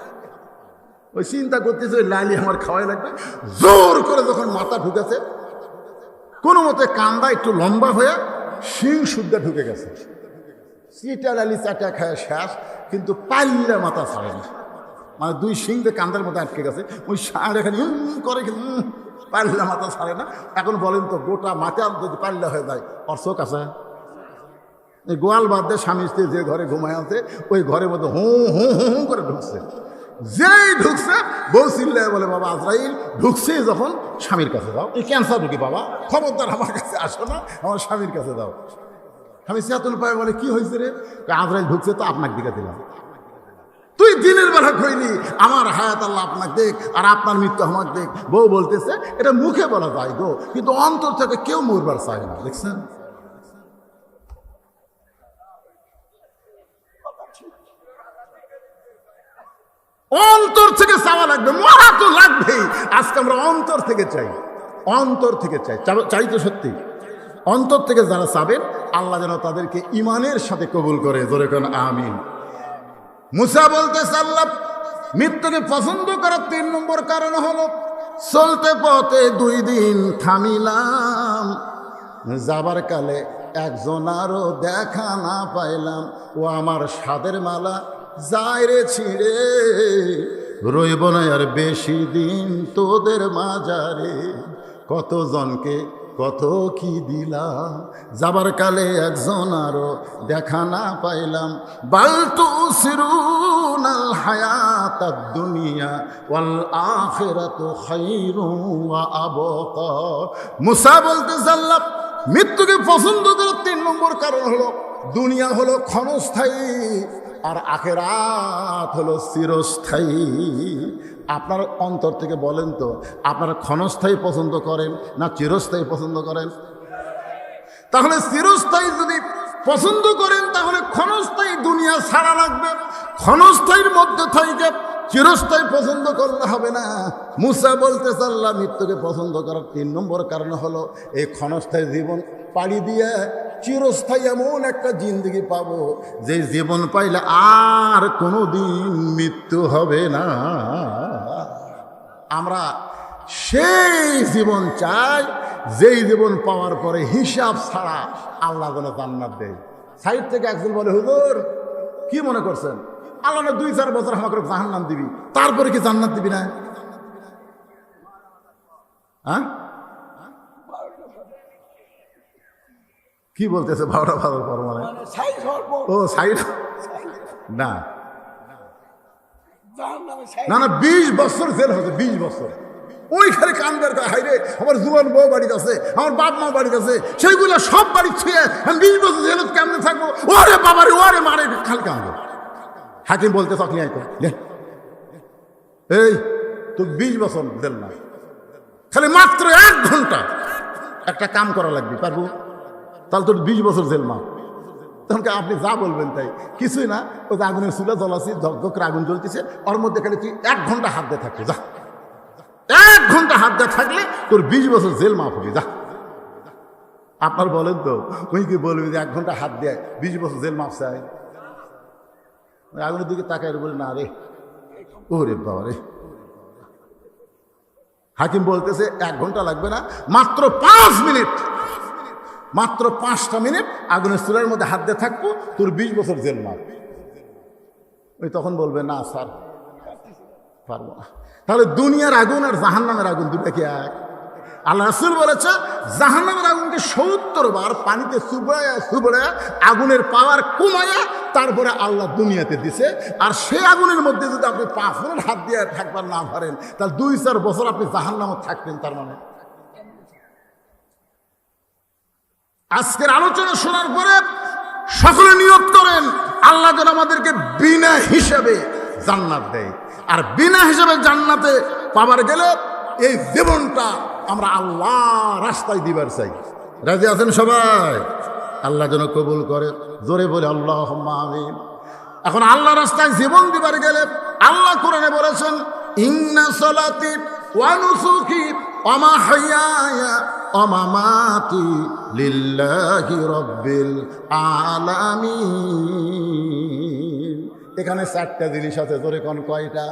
ওই চিন্তা করতেছে, ওই লাইলি আমার খাওয়াই লাগবে। জোর করে যখন মাথা ঢুকেছে, কোনো মতে কান্দা একটু লম্বা হয়ে শিং শুদ্ধা ঢুকে গেছে। চিটা লালি চাটা খায় শেষ, কিন্তু পাল্লে মাথা ছাড়ে না। মানে 2 শিং দিয়ে কান্দার মতো আটকে গেছে। ওই সার এখানে করে, পাল্লা মাথা ছাড়ে না। এখন বলেন তো, গোটা মাথা যদি পাল্লা হয়ে যায়, ওর চোখ আছে? এই গোয়াল বাদ দিয়ে স্বামী স্ত্রী যে ঘরে ঘুমায় আছে, ওই ঘরের মধ্যে হু হু হু হু করে ঢুকছে। যেই ঢুকছে, বউ চিল্লায় বলে, বাবা আজরাইল ঢুকছে যখন স্বামীর কাছে যাও। এই ক্যান্সার ঢুকি বাবা, খবরদার আমার কাছে আসো না, আমার স্বামীর কাছে যাও। স্বামী চেতন পায়, বলে কি হয়েছে রে? আজরাইল ঢুকছে তো আপনাকে দিকে দিলাম। তুই দিনের বেলা কইলি আমার হায়াত আল্লাহ আপনাকে দেখ আর আপনার মৃত্যু আমাকে দেখ। বউ বলতেছে, এটা মুখে বলা যায় গো, কিন্তু অন্তর থেকে কেউ মরবার চায় না। দেখছেন? অন্তর থেকে চাওয়া লাগবে, মরা তো লাগবেই। আজকে আমরা অন্তর থেকে চাই, অন্তর থেকে চাই। চাই তো সত্যি অন্তর থেকে যারা চাবেন, আল্লাহ যেন তাদেরকে ইমানের সাথে কবুল করে। জোরে কোন আমিন। মুসা বলতেছে, আল্লাহ মৃত্যুকে পছন্দ করার 3 নম্বর কারণ হলো, চলতে পথে 2 দিন থামিলাম, যাবার কালে একজন আরো দেখা না পাইলাম। ও আমার সাদের মালা যায় রে ছিঁড়ে, রইব না আর বেশি দিন তোদের মাঝারে। কতজনকে কত কি দিলাম, যাবার কালে একজন আরো দেখা না পাইলাম। বালতু সিরুনাল হায়াতাদ দুনিয়া ওয়াল আখিরাতু খায়রুন ওয়া আবকা। মুসা বলতে, আল্লাহ মৃত্যুকে পছন্দ করার 3 নম্বর কারণ হলো, দুনিয়া হলো ক্ষণস্থায়ী আর আখিরাত হলো চিরস্থায়ী। আপনার অন্তর থেকে বলেন তো, আপনারা ক্ষণস্থায়ী পছন্দ করেন না চিরস্থায়ী পছন্দ করেন? তাহলে চিরস্থায়ী যদি পছন্দ করেন, তাহলে ক্ষণস্থায়ী দুনিয়া ছাড়া লাগবে। ক্ষণস্থায়ীর মধ্যে থেকে চিরস্থায়ী পছন্দ করলে হবে না। মুসা বলতে, আল্লাহ মৃত্যুকে পছন্দ করার 3 নম্বর কারণ হলো, এই ক্ষণস্থায়ী জীবন পাড়ি দিয়ে চিরস্থায়ী এমন একটা জিন্দগি পাবো, যে জীবন পাইলে আর কোনো দিন মৃত্যু হবে না। আমরা সেই জীবন চাই, যেই জীবন পাওয়ার পরে হিসাব ছাড়া আল্লাহ যেন জান্নাত দেয়। সাইড থেকে একজন বলে, হুজুর কি মনে করছেন, আল্লাহ না 2-4 বছর আমাকে জাহান্নাম দিবি, তারপরে কি জান্নাত দিবি না? হ্যাঁ, কি বলতেছে? 12টা বাজার পর মানে ও সাইড না না না, 20 বছর জেল হয়েছে, 20 বছর। ওইখানে কান্দার হাইরে, আমার জুয়ান বউ বাড়িতে আছে, আমার বাপ মা বাড়িতে আছে, সেইগুলো সব বাড়ি ছুঁয়ে আমি 20 বছর জেলত কেমনে থাকবো? ওরে বাবারে, ওরে মারে, খালি কান্দো। হাকিম বলতে চাকরি আইতো, এই তোর 20 বছর জেল না, খালি মাত্র 1 ঘন্টা একটা কাম করা লাগবে, পারবো? তাহলে তোর 20 বছর জেল মা। তখন আপনি যা বলবেন তাই, কিছুই না। ওই যে আগুনের চুলা জ্বলাচ্ছি, ঝকঝক আগুন জ্বলতেছে, ওর মধ্যে খালি তুই 1 ঘন্টা হাত দিয়ে থাকবি, যা 1 ঘন্টা হাত দিয়ে থাকলে তোর 20 বছর জেল মাফ হবে, যা। আপনার বলেন তো, ওই কি বলবি যে 1 ঘন্টা হাত দেয় 20 বছর জেল মাফ চাই? আগুনের দিকে তাকায় বলে, না রে, ওরে বাবা রে। হাকিম বলতেছে 1 ঘন্টা লাগবে না, মাত্র 5 মিনিট, মাত্র 5টা মিনিট আগুনের চুলার মধ্যে হাত দিয়ে থাকবো, তোর 20 বছর জেল মাফ। ওই তখন বলবে, না স্যার পারবো না। তাহলে দুনিয়ার আগুন আর জাহান্নামের আগুন দুটা কি এক? আল্লাহ রাসূল বলেছে জাহান্নামের আগুনকে ৭০ বার পানিতে চুবড়ায়া আগুনের পাওয়ার কমায়া তারপরে আল্লাহ দুনিয়াতে দিছে। আর সে আগুনের মধ্যে যদি আপনি 5 মিনিট হাত দিয়ে থাকবার না পারেন তাহলে 2-4 বছর আপনি জাহান্নামে থাকবেন। তার মানে আজকের আলোচনা শোনার পরে সকলে নিয়ত করেন আল্লাহ যেন আমাদেরকে বিনা হিসাবে জান্নাত দেয়। আর বিনা হিসাবে জান্নাতে পাবার গেলে এই জীবনটা আমরা আল্লাহ রাস্তায় দিবার চাই। রাজি আছেন সবাই? আল্লাহ যেন কবুল করে। জোরে বলে আল্লাহুম্মা আমিন। এখন আল্লাহ রাস্তায় জীবন দিবার গেলে আল্লাহ কোরআনে বলেছেন ইন্না সলাতি ওয়া নুসুকি ওয়া মাহইয়ায়া ওয়া মামাতি লিল্লাহি রাব্বিল আলামিন। এখানে 4টা জিনিস আছে। জোরে কোন কয়টা?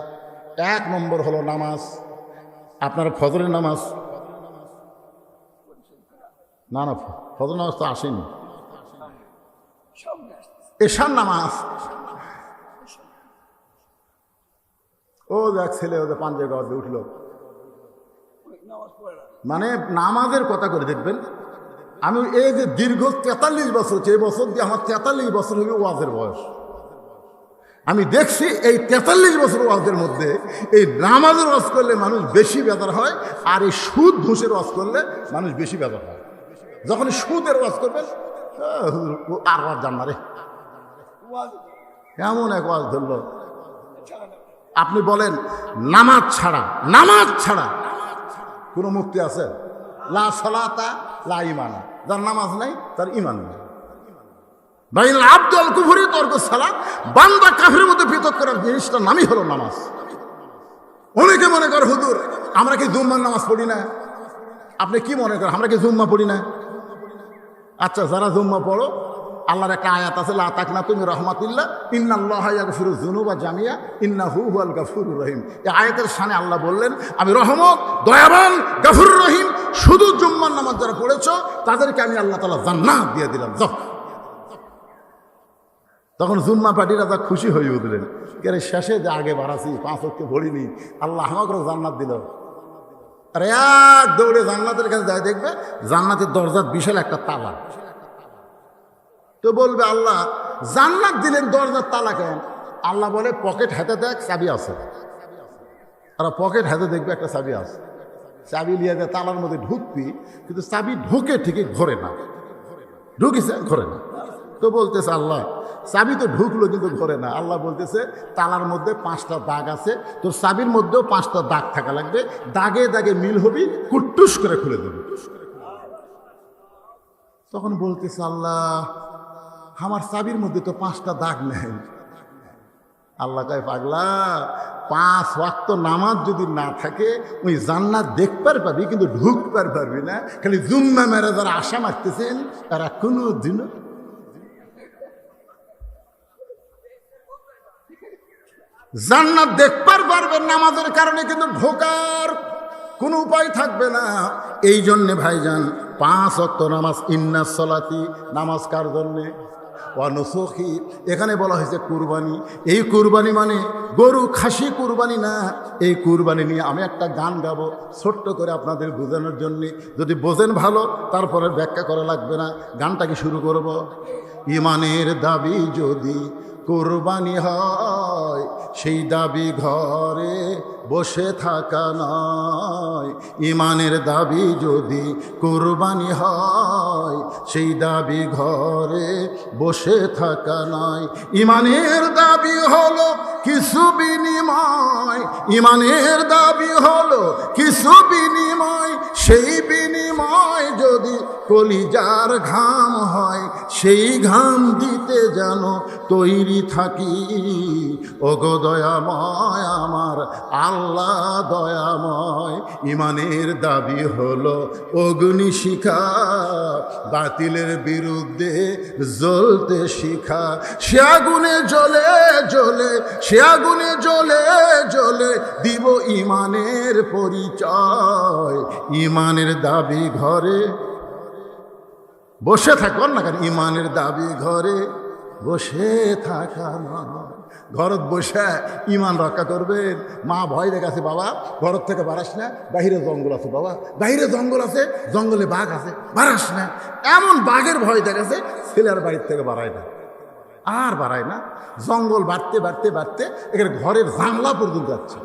1 নম্বর হলো নামাজ। আপনার ফজরের নামাজ না ফজর নামাজ তো আসেনি। এশার নামাজ ও দেখ ছেলে ওদের পাঞ্জে গর্দে উঠল। মানে নামাজের কথা করে দেখবেন। আমি এই যে দীর্ঘ 43 বছর হচ্ছে, এই বছর দিয়ে আমার 43 বছর হবে ওয়াজের বয়স। আমি দেখছি এই 43 বছর ওয়াজের মধ্যে এই নামাজের ওয়াজ করলে মানুষ বেশি বেজার হয়, আর এই সুদ ঘুষের ওয়াজ করলে মানুষ বেশি বেজার হয়। যখন সুদের ওয়াজ করবেন আর ওয়াজ জান না রে, কেমন এক ওয়াজ ধরল। আপনি বলেন নামাজ ছাড়া কোনো মুক্তি আছে? লা সালাতা লা ঈমানা। যার নামাজ নাই তার ঈমান নেই। বাইনাল আবদু ওয়াল কুফরি তারকুস সালাত। বান্দা কাফিরের মধ্যে পৃথক করার জিনিসটার নামই হলো নামাজ। অনেকে মনে করে হুজুর আমরা কি জুম্মার নামাজ পড়ি না? আপনি কি মনে করেন আমরা কি জুম্মা পড়ি না? আচ্ছা, যারা জুম্মা পড়ো, আল্লাহর একটা আয়াত আছে লা তাকনাতু মির রাহমাতিল্লাহ ইন্নাল্লাহা ইয়াগফিরুয যুনুবা জামিয়া ইন্নাহু হুয়াল গাফুরুর রহিম। এই আয়াতের শানে আল্লাহ বললেন আমি রহমত, দয়াবান, গাফুরুর রহিম। শুধু জুম্মার নামাজ যারা পড়েছো তাদেরকে আমি আল্লাহ তাআলা জান্নাত দিয়ে দিলাম। যাও। তখন জুম্মা পার্টিরা যা খুশি হয়ে উঠলেন, কে শেষে যে আগে বাড়াছি 5 ওয়াক্ত পড়িনি, আল্লাহ আমাকেও জান্নাত দিল। আর এক দৌড়ে জান্নাতের কাছে যায়, দেখবে জান্নাতের দরজার বিশাল একটা তালা। তো বলবে আল্লাহ জান্নাত দিলেন, দরজার তালা কেন? আল্লাহ বলে পকেট হাতে দেখ চাবি আছে। আর পকেট হাতে দেখবে একটা চাবি আছে। চাবি লিয়ে দেয়, তালার মধ্যে ঢুকবি, কিন্তু চাবি ঢুকে ঠিকই ঘরে না, ঢুকিছে ঘরে না। তো বলতেছে আল্লাহ চাবি তো ঢুকলো কিন্তু ঘরে না। আল্লাহ বলতেছে তালার মধ্যে 5টা দাগ আছে, তোর চাবির মধ্যেও 5টা দাগ থাকা লাগবে, দাগে দাগে মিল হবি, কুট্টুস করে খুলে দেবে। তখন বলতেছে আল্লাহ আমার চাবির মধ্যে তো 5টা দাগ নেই। আল্লাহ কয় পাগলা, 5 ওয়াক্ত নামাজ যদি না থাকে ওই জান্নাত দেখবার পাবি কিন্তু ঢুকবার পারবি না। খালি জুম্মা মেরে যারা আশা মারতেছেন তারা কোনো দিনও জান্নাত দেখবার পারবেন নামাজের কারণে, কিন্তু ঢোকার কোনো উপায় থাকবে না। এই জন্যে ভাইজান 5 ওয়াক্ত নামাজ। ইন্না সলাতি, নামাজ কার জন্যে? ওয়া নুসুকি, এখানে বলা হয়েছে কুরবানি। এই কুরবানি মানে গরু খাসি কুরবানি না। এই কুরবানি নিয়ে আমি একটা গান গাবো ছোট্ট করে আপনাদের বোঝানোর জন্যে। যদি বোঝেন ভালো, তারপরে ব্যাখ্যা করা লাগবে না। গানটাকে শুরু করব। ইমানের দাবি যদি কুরবানি হয়, সেই দাবি ঘরে বসে থাকা নয়। ইমানের দাবি যদি কুরবানি হয়, সেই দাবি ঘরে বসে থাকা নয়। ইমানের দাবি হলো কিছু বিনিময়, ইমানের দাবি হলো কিছু বিনিময়। সেই বিনিময় যদি কলিজার ঘাম হয়, সেই ঘাম দিতে যেন তৈরি থাকি। ওগো দয়াময় আমার আল্লাহ দয়াময়। ইমানের দাবি হলো অগ্নিশিখা, বাতিলের বিরুদ্ধে জ্বলতে শিখা। সে আগুনে জ্বলে জ্বলে, সে আগুনে জ্বলে জ্বলে দিব ইমানের পরিচয়। ইমানের দাবি ঘরে বসে থাকুন না কেন? ইমানের দাবি ঘরে বসে থাকা নয়। ঘরত বসে ইমান রক্ষা করবেন। মা ভয় দেখাছে, বাবা ঘরত থেকে বাড়াস না, বাহিরে জঙ্গল আছে, বাবা বাহিরে জঙ্গল আছে, জঙ্গলে বাঘ আছে, বাড়াস না। এমন বাঘের ভয় দেখাছে, ছেলের বাড়ির থেকে বাড়ায় না, আর বাড়ায় না। জঙ্গল বাড়তে বাড়তে বাড়তে এখানে ঘরের জানলা পর্যন্ত যাচ্ছে।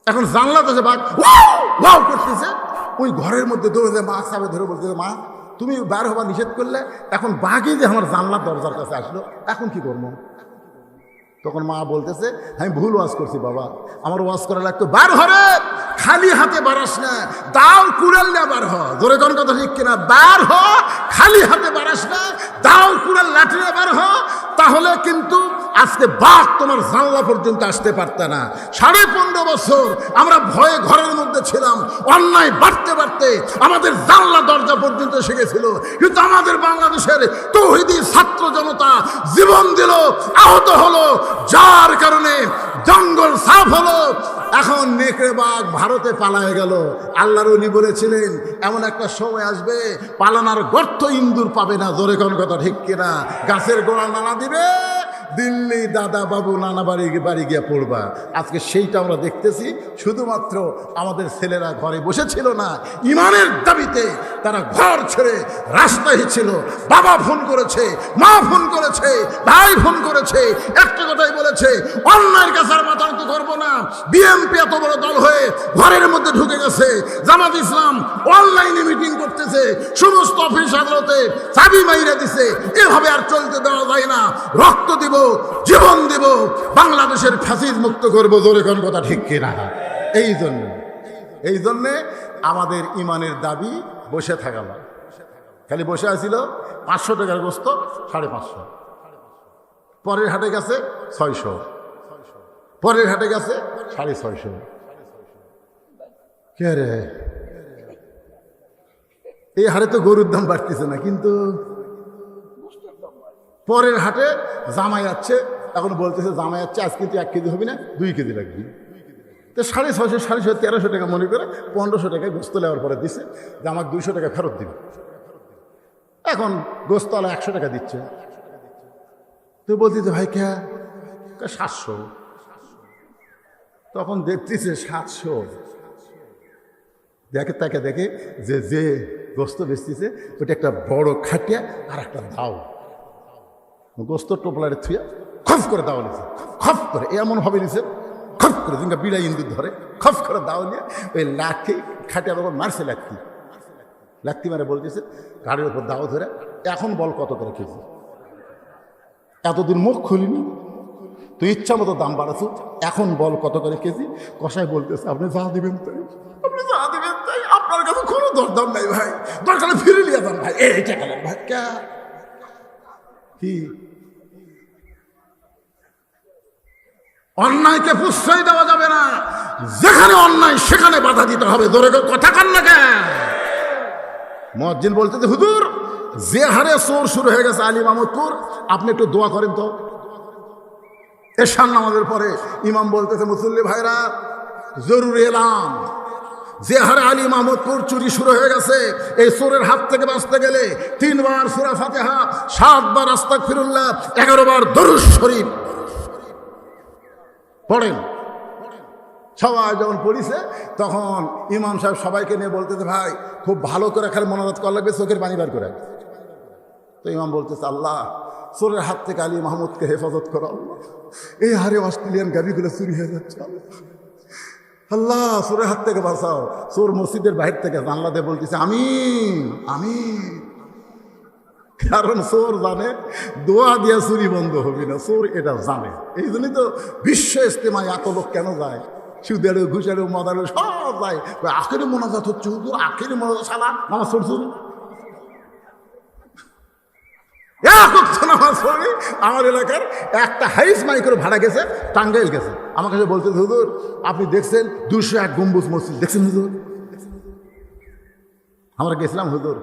এখন জানলাতে যে বাঘ ওয়াও করতেছে, ওই ঘরের মধ্যে দৌড়ে মা চাপে ধরে বলতেছে, মা তুমি বার হবার নিষেধ করলে, এখন বাঘই যে আমার জানলার দরজার কাছে আসলো, এখন কি করবো? তখন মা বলতেছে, আমি ভুল ওয়াজ করছি বাবা, আমার ওয়াজ করা লাগতো, বার হরে খালি হাতে বাড়াস না, দাও কুড়াল না বার হ। জোরে কোন কথা ঠিক কিনা? বার হ, খালি হাতে বাড়াস না, দাও কুড়াল লাঠি না বার হ। তাহলে কিন্তু আজকে বাঘ তোমার জানলা পর্যন্ত আসতে পারত না। 15.5 বছর আমরা ভয়ে ঘরের মধ্যে ছিলাম, অন্যায় বাড়তে বাড়তে আমাদের জানলা দরজা পর্যন্ত এসে গেছিল। কিন্তু আমাদের বাংলাদেশের তৌহিদি ছাত্র জনতা জীবন দিল, আহত হলো, যার কারণে জঙ্গল সাফ হলো। এখন নেকড়ে বাঘ ভারতে পালায় গেল। আল্লাহর ওলি বলেছিলেন, এমন একটা সময় আসবে পালানার গর্ত ইন্দুর পাবে না। জোরে কোন কথা ঠিক কিনা? গাছের গোড়া নানা দিবে, দিল্লি দাদা বাবু নানা বাড়ি গিয়ে পড়বা। আজকে সেইটা আমরা দেখতেছি। শুধুমাত্র আমাদের ছেলেরা ঘরে বসেছিল না, ইমানের দাবিতে তারা ঘর ছেড়ে রাস্তায় ছিল। বাবা ফোন করেছে, মা ফোন করেছে, ভাই ফোন করেছে, একটা কথাই বলেছে, অন্যায়ের কাছে আর মাথা নত করবো না। বিএনপি এত বড় দল হয়ে ঘরের মধ্যে ঢুকে গেছে, জামাত ইসলাম অনলাইনে মিটিং করতেছে, সমস্ত অফিস আদালতে চাবি মাইরা দিছে। এভাবে আর চলতে দেওয়া যায় না। রক্ত দিব, জীবন দিব, বাংলাদেশের ফ্যাসিজ মুক্ত করবো। জোরে কোন কথা ঠিক কিনা? এই জন্যে আমাদের ইমানের দাবি বসে থাকা নয়। খালি বসে আছিল 500 টাকার গোস্ত 550, পরের হাটে গেছে 600, পরের হাটে গেছে 650। কে রে, এই হারে তো গরুর দাম বাড়তেছে না, কিন্তু পরের হাটে জামাই যাচ্ছে, এখন বলতেছে জামাই যাচ্ছে আজ কিন্তু 1 কেজি হবে না, 2 কেজি লাগবে। তো 650, 1300 টাকা মনে করে 1500 টাকায় গোস্ত নেওয়ার পরে দিছে যে আমার 200 টাকা ফেরত দিবে। এখন গোস্তওয়ালা 100 টাকা দিচ্ছে। তো বলতেছে ভাই কে? 700। তখন দেখতেছে 700। তাকে দেখে যে গোস্ত বেচতেছে ওটা একটা বড় খাটিয়া আর একটা দাও। গোস্ত টোপলারে থুয়া খফ করে দাও নিছে, খফ করে এমন ভাবে নিছে, খফ করে যেটা বিড়াই ইন্দুর ধরে, খফ করে দাও নিয়ে ওই লাঠি খাটিয়া তখন মারছে। লাঠি মারে বলতেছে গাড়ির ওপর দাও ধরে, এখন বল কত করে কেজি? এতদিন মুখ খুলিনি, তুই ইচ্ছা মতো দাম বাড়াচ্ছ, এখন বল কত করে কেজি? কষাই বলতেছে আপনি যা দিবেন তাই, আপনি যা দিবেন তাই, আপনার কাছে কোনো দরদাম নাই ভাই, দরকারে ফিরে নিয়ে যান ভাই। এইটা গেলেন ভাই কি? অন্যায়কে প্রশ্রয় দেওয়া যাবে না, যেখানে অন্যায় সেখানে বাধা দিতে হবে। ধরে কথা কান না কেন? মুয়াজ্জিন বলতেছে হুজুর যে হারে চোর শুরু হয়ে গেছে আলী মাহমুদপুর, আপনি একটু দোয়া করেন তো। এশার নামাজের পরে ইমাম বলতেছে মুসল্লি ভাইরা জরুরি এলাম, যে হারে আলী মাহমুদপুর চুরি শুরু হয়ে গেছে, এই চোরের হাত থেকে বাঁচতে গেলে 3 বার সূরা ফাতিহা, 7 বার আস্তাগফিরুল্লাহ, 11 বার দরুদ শরীফ পড়েন। সবাই যখন পড়িছে তখন ইমাম সাহেব সবাইকে নিয়ে বলতেছে ভাই খুব ভালো করে খালি মনোরথ করা লাগবে, চোখের পানি বার করে। তো ইমাম বলতেছে আল্লাহ চোরের হাত থেকে আলী মাহমুদকে হেফাজত করো আল্লাহ, এই হারে অস্ট্রেলিয়ান গাড়িগুলো চুরি হয়ে যাচ্ছে আল্লাহ, চোরের হাত থেকে বাঁচাও। চোর মসজিদের বাহির থেকে জানলা দিয়ে বলতেছে আমিন আমিন, কারণ চোর জানে দোয়া দিয়া চুরি বন্ধ হবে না, চোর এটা জানে। এই জন্যই তো বিশ্ব ইজতেমায় এত লোক কেন যায়, সুদেরও ঘুষেরও মদারও সব যায়। আখেরি মোনাজাত হচ্ছে হুজুর, আখেরি মোনাজাত সালা নামাজ পড়ছুন নামাজ পড়ি। আমার এলাকার একটা হাইস মাইক্রো ভাড়া গেছে, টাঙ্গাইল গেছে, আমার কাছে বলছে হুজুর আপনি দেখছেন 201 গম্বুজ মসজিদ দেখছেন হুজুর? আমরা গেছিলাম হুজুর,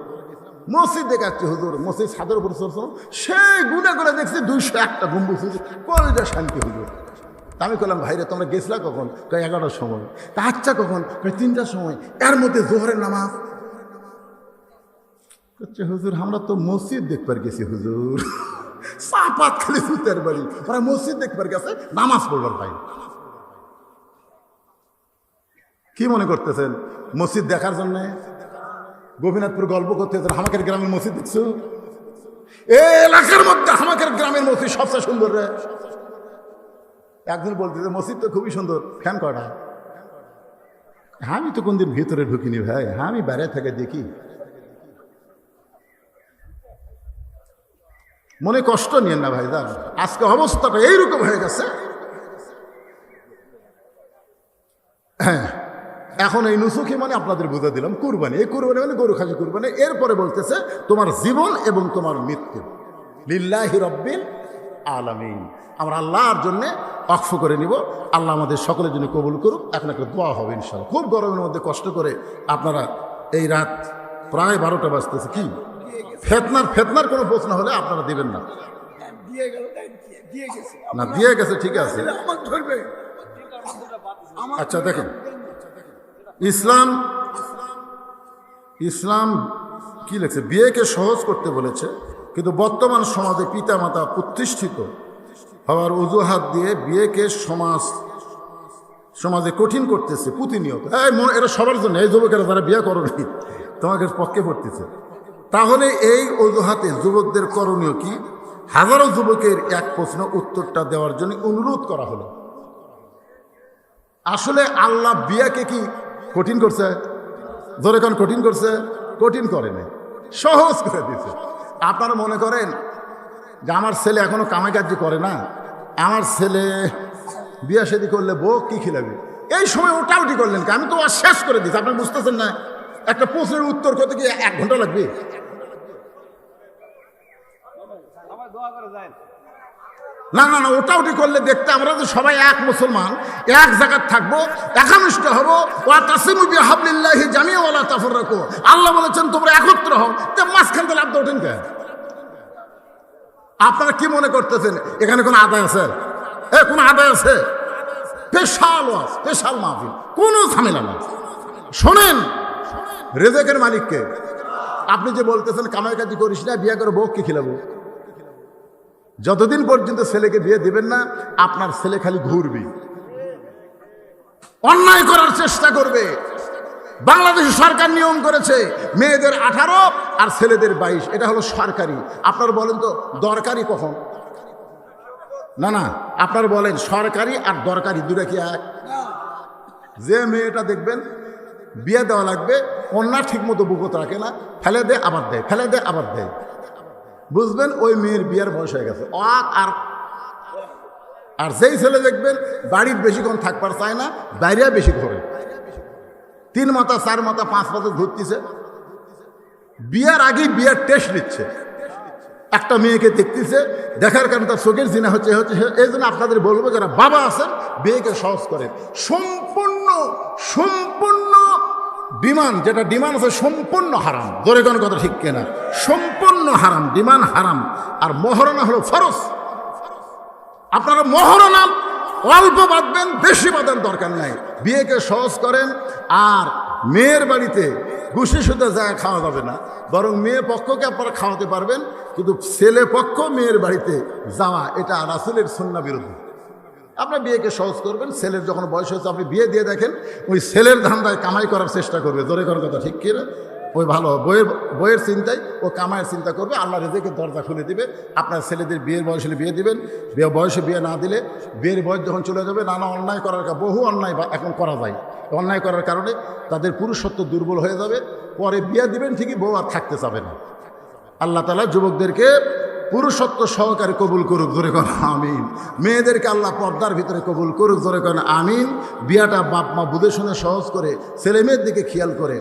মসজিদ দেখাচ্ছে হুজুর, মসজিদ ছাদের উপর চলছ, সেই গুনে করে দেখছি 201টা গম্বুজ হুজুর, কলটা শান্তি হুজুর। আমি বললাম ভাইরে তোমরা গেছিলা কখন? 11টার সময়। তা আচ্ছা কখন? 3টার সময়। এর মধ্যে জোহরের নামাজ। হুজুর আমরা তো মসজিদ দেখবার গেছি হুজুর, চাপাত খালি সুতের বাড়ি, ওরা মসজিদ দেখবার গেছে, নামাজ পড়বার ভাই। কি মনে করতেছেন মসজিদ দেখার জন্যে গোপীনাথপুর গল্প করতে হামাকের গ্রামের মসজিদ দেখছো? এই এলাকার মধ্যে হামাকের গ্রামের মসজিদ সবচেয়ে সুন্দর রে। একজন বলতেছে মসজিদ তো খুবই সুন্দর, ফ্যান কটা? আমি তো কোনদিন ভিতরে ঢুকিনি ভাই, আমি বাইরে থেকে দেখি। মনে কষ্ট নিয়েন না ভাই, দাঁড় আজকে অবস্থাটা এইরকম হয়ে গেছে। হ্যাঁ, এখন এই নুসুকি মানে আপনাদের বুঝা দিলাম কুরবানি। এই কুরবানি মানে গরু খাসি কুরবানি। এরপরে বলতেছে তোমার জীবন এবং তোমার মৃত্যু লিল্লাহি রাব্বিল আলামিন, আমরা আল্লাহর জন্যে ওয়াকফ করে নিব। আল্লাহ আমাদের সকলের জন্য কবুল করুক। এখন একটা দোয়া হবে ইনশাআল্লাহ। খুব গরমের মধ্যে কষ্ট করে আপনারা এই রাত প্রায় 12টা বাজতেছে, কি ফেতনার কোনো প্রশ্ন হলে আপনারা দিবেন না। না দিয়ে গেছে, ঠিক আছে। আচ্ছা দেখেন, ইসলাম কি লেখছে, বিয়েকে সহজ করতে বলেছে, কিন্তু বর্তমান সমাজে পিতামাতা প্রতিষ্ঠিত হওয়ার অজুহাত দিয়ে বিয়েকে সমাজে কঠিন করতেছে প্রতিনিয়ত। এটা সবার জন্য, এই যুবকেরা যারা বিয়ে করনি তোমাকে পক্ষে পড়তেছে। তাহলে এই অজুহাতে যুবকদের করণীয় কি? হাজারো যুবকের এক প্রশ্ন উত্তরটা দেওয়ার জন্য অনুরোধ করা হলো। আসলে আল্লাহ বিয়াকে কি কঠিন করছে? জোরে কোন কঠিন করছে? কঠিন করে নাই, সহজ করে দিয়েছে। আপনারা মনে করেন যে আমার ছেলে এখনো কামাই কাজ করে না, আমার ছেলে বিয়া শাদী করলে বউ কি খিলাবে, এই সময় ওটাউটি করলেন কি? আমি তো আর শেষ করে দিচ্ছি, আপনি বুঝতেছেন না? একটা প্রশ্নের উত্তর করতে কি 1 ঘন্টা লাগবে? না না না, ওটাউটি করলে দেখতে আমরা যে সবাই এক মুসলমান, এক জায়গায় থাকবো, একানিষ্ঠ হবো। ওয়াতাসিমু বিহাবলিল্লাহি জামিআন ওয়া লা তাফাররাকু, আল্লাহ বলেছেন তোমরা একত্র হও। তো মাঝখান থেকে লাভ ওঠেন কেন? আপনারা কি মনে করতেছেন এখানে কোনো আদায় আছে? কোনো আদায় আছে? স্পেশাল মাহফিল, কোনো ঝামেলা না। শোনেন, রেজেকের মালিককে। আপনি যে বলতেছেন কামাই কাজি করিস না, বিয়ে করে বউ কি খিলাবো, যতদিন পর্যন্ত ছেলেকে বিয়ে দিবেন না আপনার ছেলে খালি ঘুরবে, অন্যায় করার চেষ্টা করবে। বাংলাদেশ সরকার নিয়ম করেছে মেয়েদের 18 আর ছেলেদের 22, এটা হলো সরকারি। আপনারা বলেন তো দরকারি কখন? না না, আপনারা বলেন সরকারি আর দরকারি দুটা কি এক? যে মেয়েটা দেখবেন বিয়ে দেওয়া লাগবে, অন্যার ঠিক মতো বুকত রাখে না, ফেলে দেয় আবার দেয়, ফেলে দেয় আবার দেয়, বুঝবেন ওই মেয়ের বিয়ের বয়স হয়ে গেছে। আর যেই ছেলে দেখবেন বাড়ির বেশিক্ষণ থাকবার চায় না, বাইরে বেশি ঘোরে, 3 মাথা 4 মাথা 5 মাথা ঘুরতেছে, বিয়ের আগেই বিয়ের টেস্ট নিচ্ছে, একটা মেয়েকে দেখতেছে, দেখার কারণে তার চোখের জিনা হচ্ছে। এই জন্য আপনাদের বলবো যারা বাবা আছেন বিয়েকে সহজ করেন। সম্পূর্ণ ডিমান্ড, যেটা ডিমান্ড আছে সম্পূর্ণ হারাম। ধরে কোন কথা ঠিক কেনা? সম্পূর্ণ হারাম, ডিমান্ড হারাম। আর মহারণা হলো ফরজ। আপনারা মহারণা অল্প বাঁধবেন, বেশি বাঁধার দরকার নাই। বিয়েকে সহজ করেন। আর মেয়ের বাড়িতে ঘুষি সুদে যায় খাওয়া যাবে না, বরং মেয়ে পক্ষকে আপনারা খাওয়াতে পারবেন, কিন্তু ছেলে পক্ষ মেয়ের বাড়িতে যাওয়া এটা রাসূলের সুন্নাহ বিরোধী। আপনার বিয়েকে সহজ করবেন। ছেলের যখন বয়স হয়েছে আপনি বিয়ে দিয়ে দেখেন, ওই ছেলের ধান্দায় কামাই করার চেষ্টা করবে। জোরে করার কথা ঠিক কিনা? ওই ভালো বইয়ের চিন্তায় ও কামাইয়ের চিন্তা করবে। আল্লাহ রেজেকের দরজা খুলে দিবে। আপনার ছেলেদের বিয়ের বয়স হলে বিয়ে দিবেন, বয়সে বিয়ে না দিলে বিয়ের বয়স যখন চলে যাবে, নানা অন্যায় করার বহু অন্যায় এখন করা যায়। অন্যায় করার কারণে তাদের পুরুষত্ব দুর্বল হয়ে যাবে। পরে বিয়ে দিবেন ঠিকই, বউ আর থাকতে চাবে না। আল্লাহ তাআলা যুবকদেরকে পুরুষত্ব সহকারে কবুল করুক, জোরে কোন আমিন। মেয়েদেরকে আল্লাহ পর্দার ভিতরে কবুল করুক, জোরে কোন আমিন। বিয়াটা বাপ মা বুঝে শুনে সহজ করে, ছেলে মেয়ের দিকে খেয়াল করে,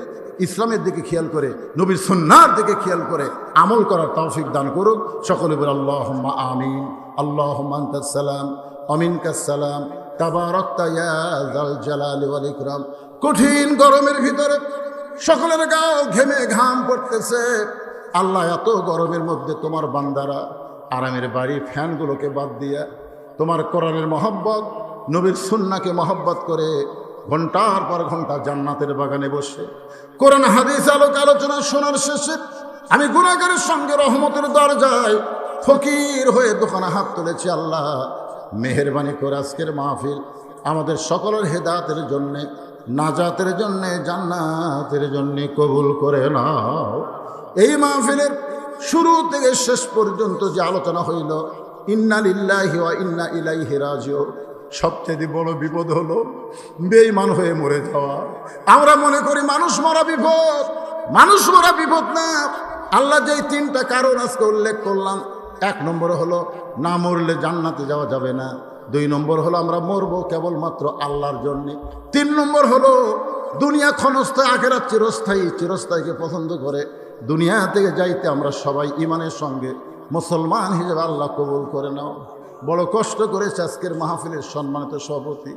ইসলামের দিকে খেয়াল করে, নবীর সুন্নাহর দিকে খেয়াল করে আমল করার তৌফিক দান করুক। সকলে বলে আল্লাহুম্মা আমিন। আল্লাহুম্মা আনতাস সালাম ওয়া মিনকাস সালাম, তাবারাকতা ইয়া যাল জালালি ওয়াল ইকরাম। কঠিন গরমের ভিতরে সকলের গাও ঘেমে ঘাম পড়তেছে। আল্লাহ, এত গরমের মধ্যে তোমার বান্দারা আরামের বাড়ি ফ্যানগুলোকে বাদ দিয়া তোমার কোরআনের মহব্বত, নবীর সুন্নাহকে মহব্বত করে ঘন্টার পর ঘন্টা জান্নাতের বাগানে বসে কোরআন হাদিস আলোচনা শোনার শেষে আমি গুনাহগারের সঙ্গে রহমতের দরজায় ফকির হয়ে দোকানে হাত তুলেছি। আল্লাহ মেহেরবানি করে আজকের মাহফিল আমাদের সকলের হেদায়েতের জন্যে, নাজাতের জন্যে, জান্নাতের জন্যে কবুল করে নাও। এই মাহফিলের শুরু থেকে শেষ পর্যন্ত যে আলোচনা হইল, ইন্না লিল্লাহি ওয়া ইন্না ইলাইহি রাজিউন, সবচেয়ে বড় বিপদ হলো বেঈমান হয়ে মরে যাওয়া। আমরা মনে করি মানুষ মরা বিপদ, মানুষ মরা বিপদ না। আল্লাহ যেই তিনটা কারণ আজকে উল্লেখ করলাম, 1 নম্বর হলো না মরলে জান্নাতে যাওয়া যাবে না, 2 নম্বর হলো আমরা মরবো কেবলমাত্র আল্লাহর জন্যে, 3 নম্বর হলো দুনিয়া ক্ষণস্থায়ী, আখিরাত চিরস্থায়ী, চিরস্থায়ীকে পছন্দ করে দুনিয়া থেকে যাইতে আমরা সবাই ইমানের সঙ্গে মুসলমান হিসেবে আল্লাহ কবুল করে নাও। বড় কষ্ট করেছে আজকের মাহফিলের সম্মানিত সভাপতি,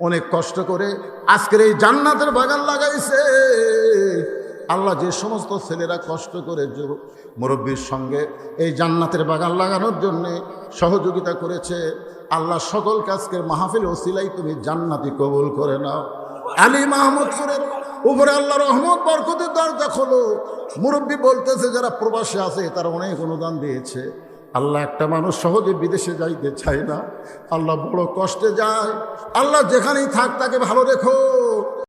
অনেক কষ্ট করে আজকের এই জান্নাতের বাগান লাগাইছে। আল্লাহ যে সমস্ত ছেলেরা কষ্ট করে মুরব্বীর সঙ্গে এই জান্নাতের বাগান লাগানোর জন্যে সহযোগিতা করেছে, আল্লাহ সকলকে আজকের মাহফিল ওসিলাই তুমি জান্নাতি কবুল করে নাও। আলী মাহমুদপুরের উপরে আল্লাহ রহমত বরকতের দরজা খোলো। মুরব্বী বলতেছে যারা প্রবাসে আছে তারা অনেক অনুদান দিয়েছে। আল্লাহ একটা মানুষ সহজে বিদেশে যাইতে চায় না, আল্লাহ বড় কষ্টে যায়। আল্লাহ যেখানেই থাক তাকে ভালো রেখো।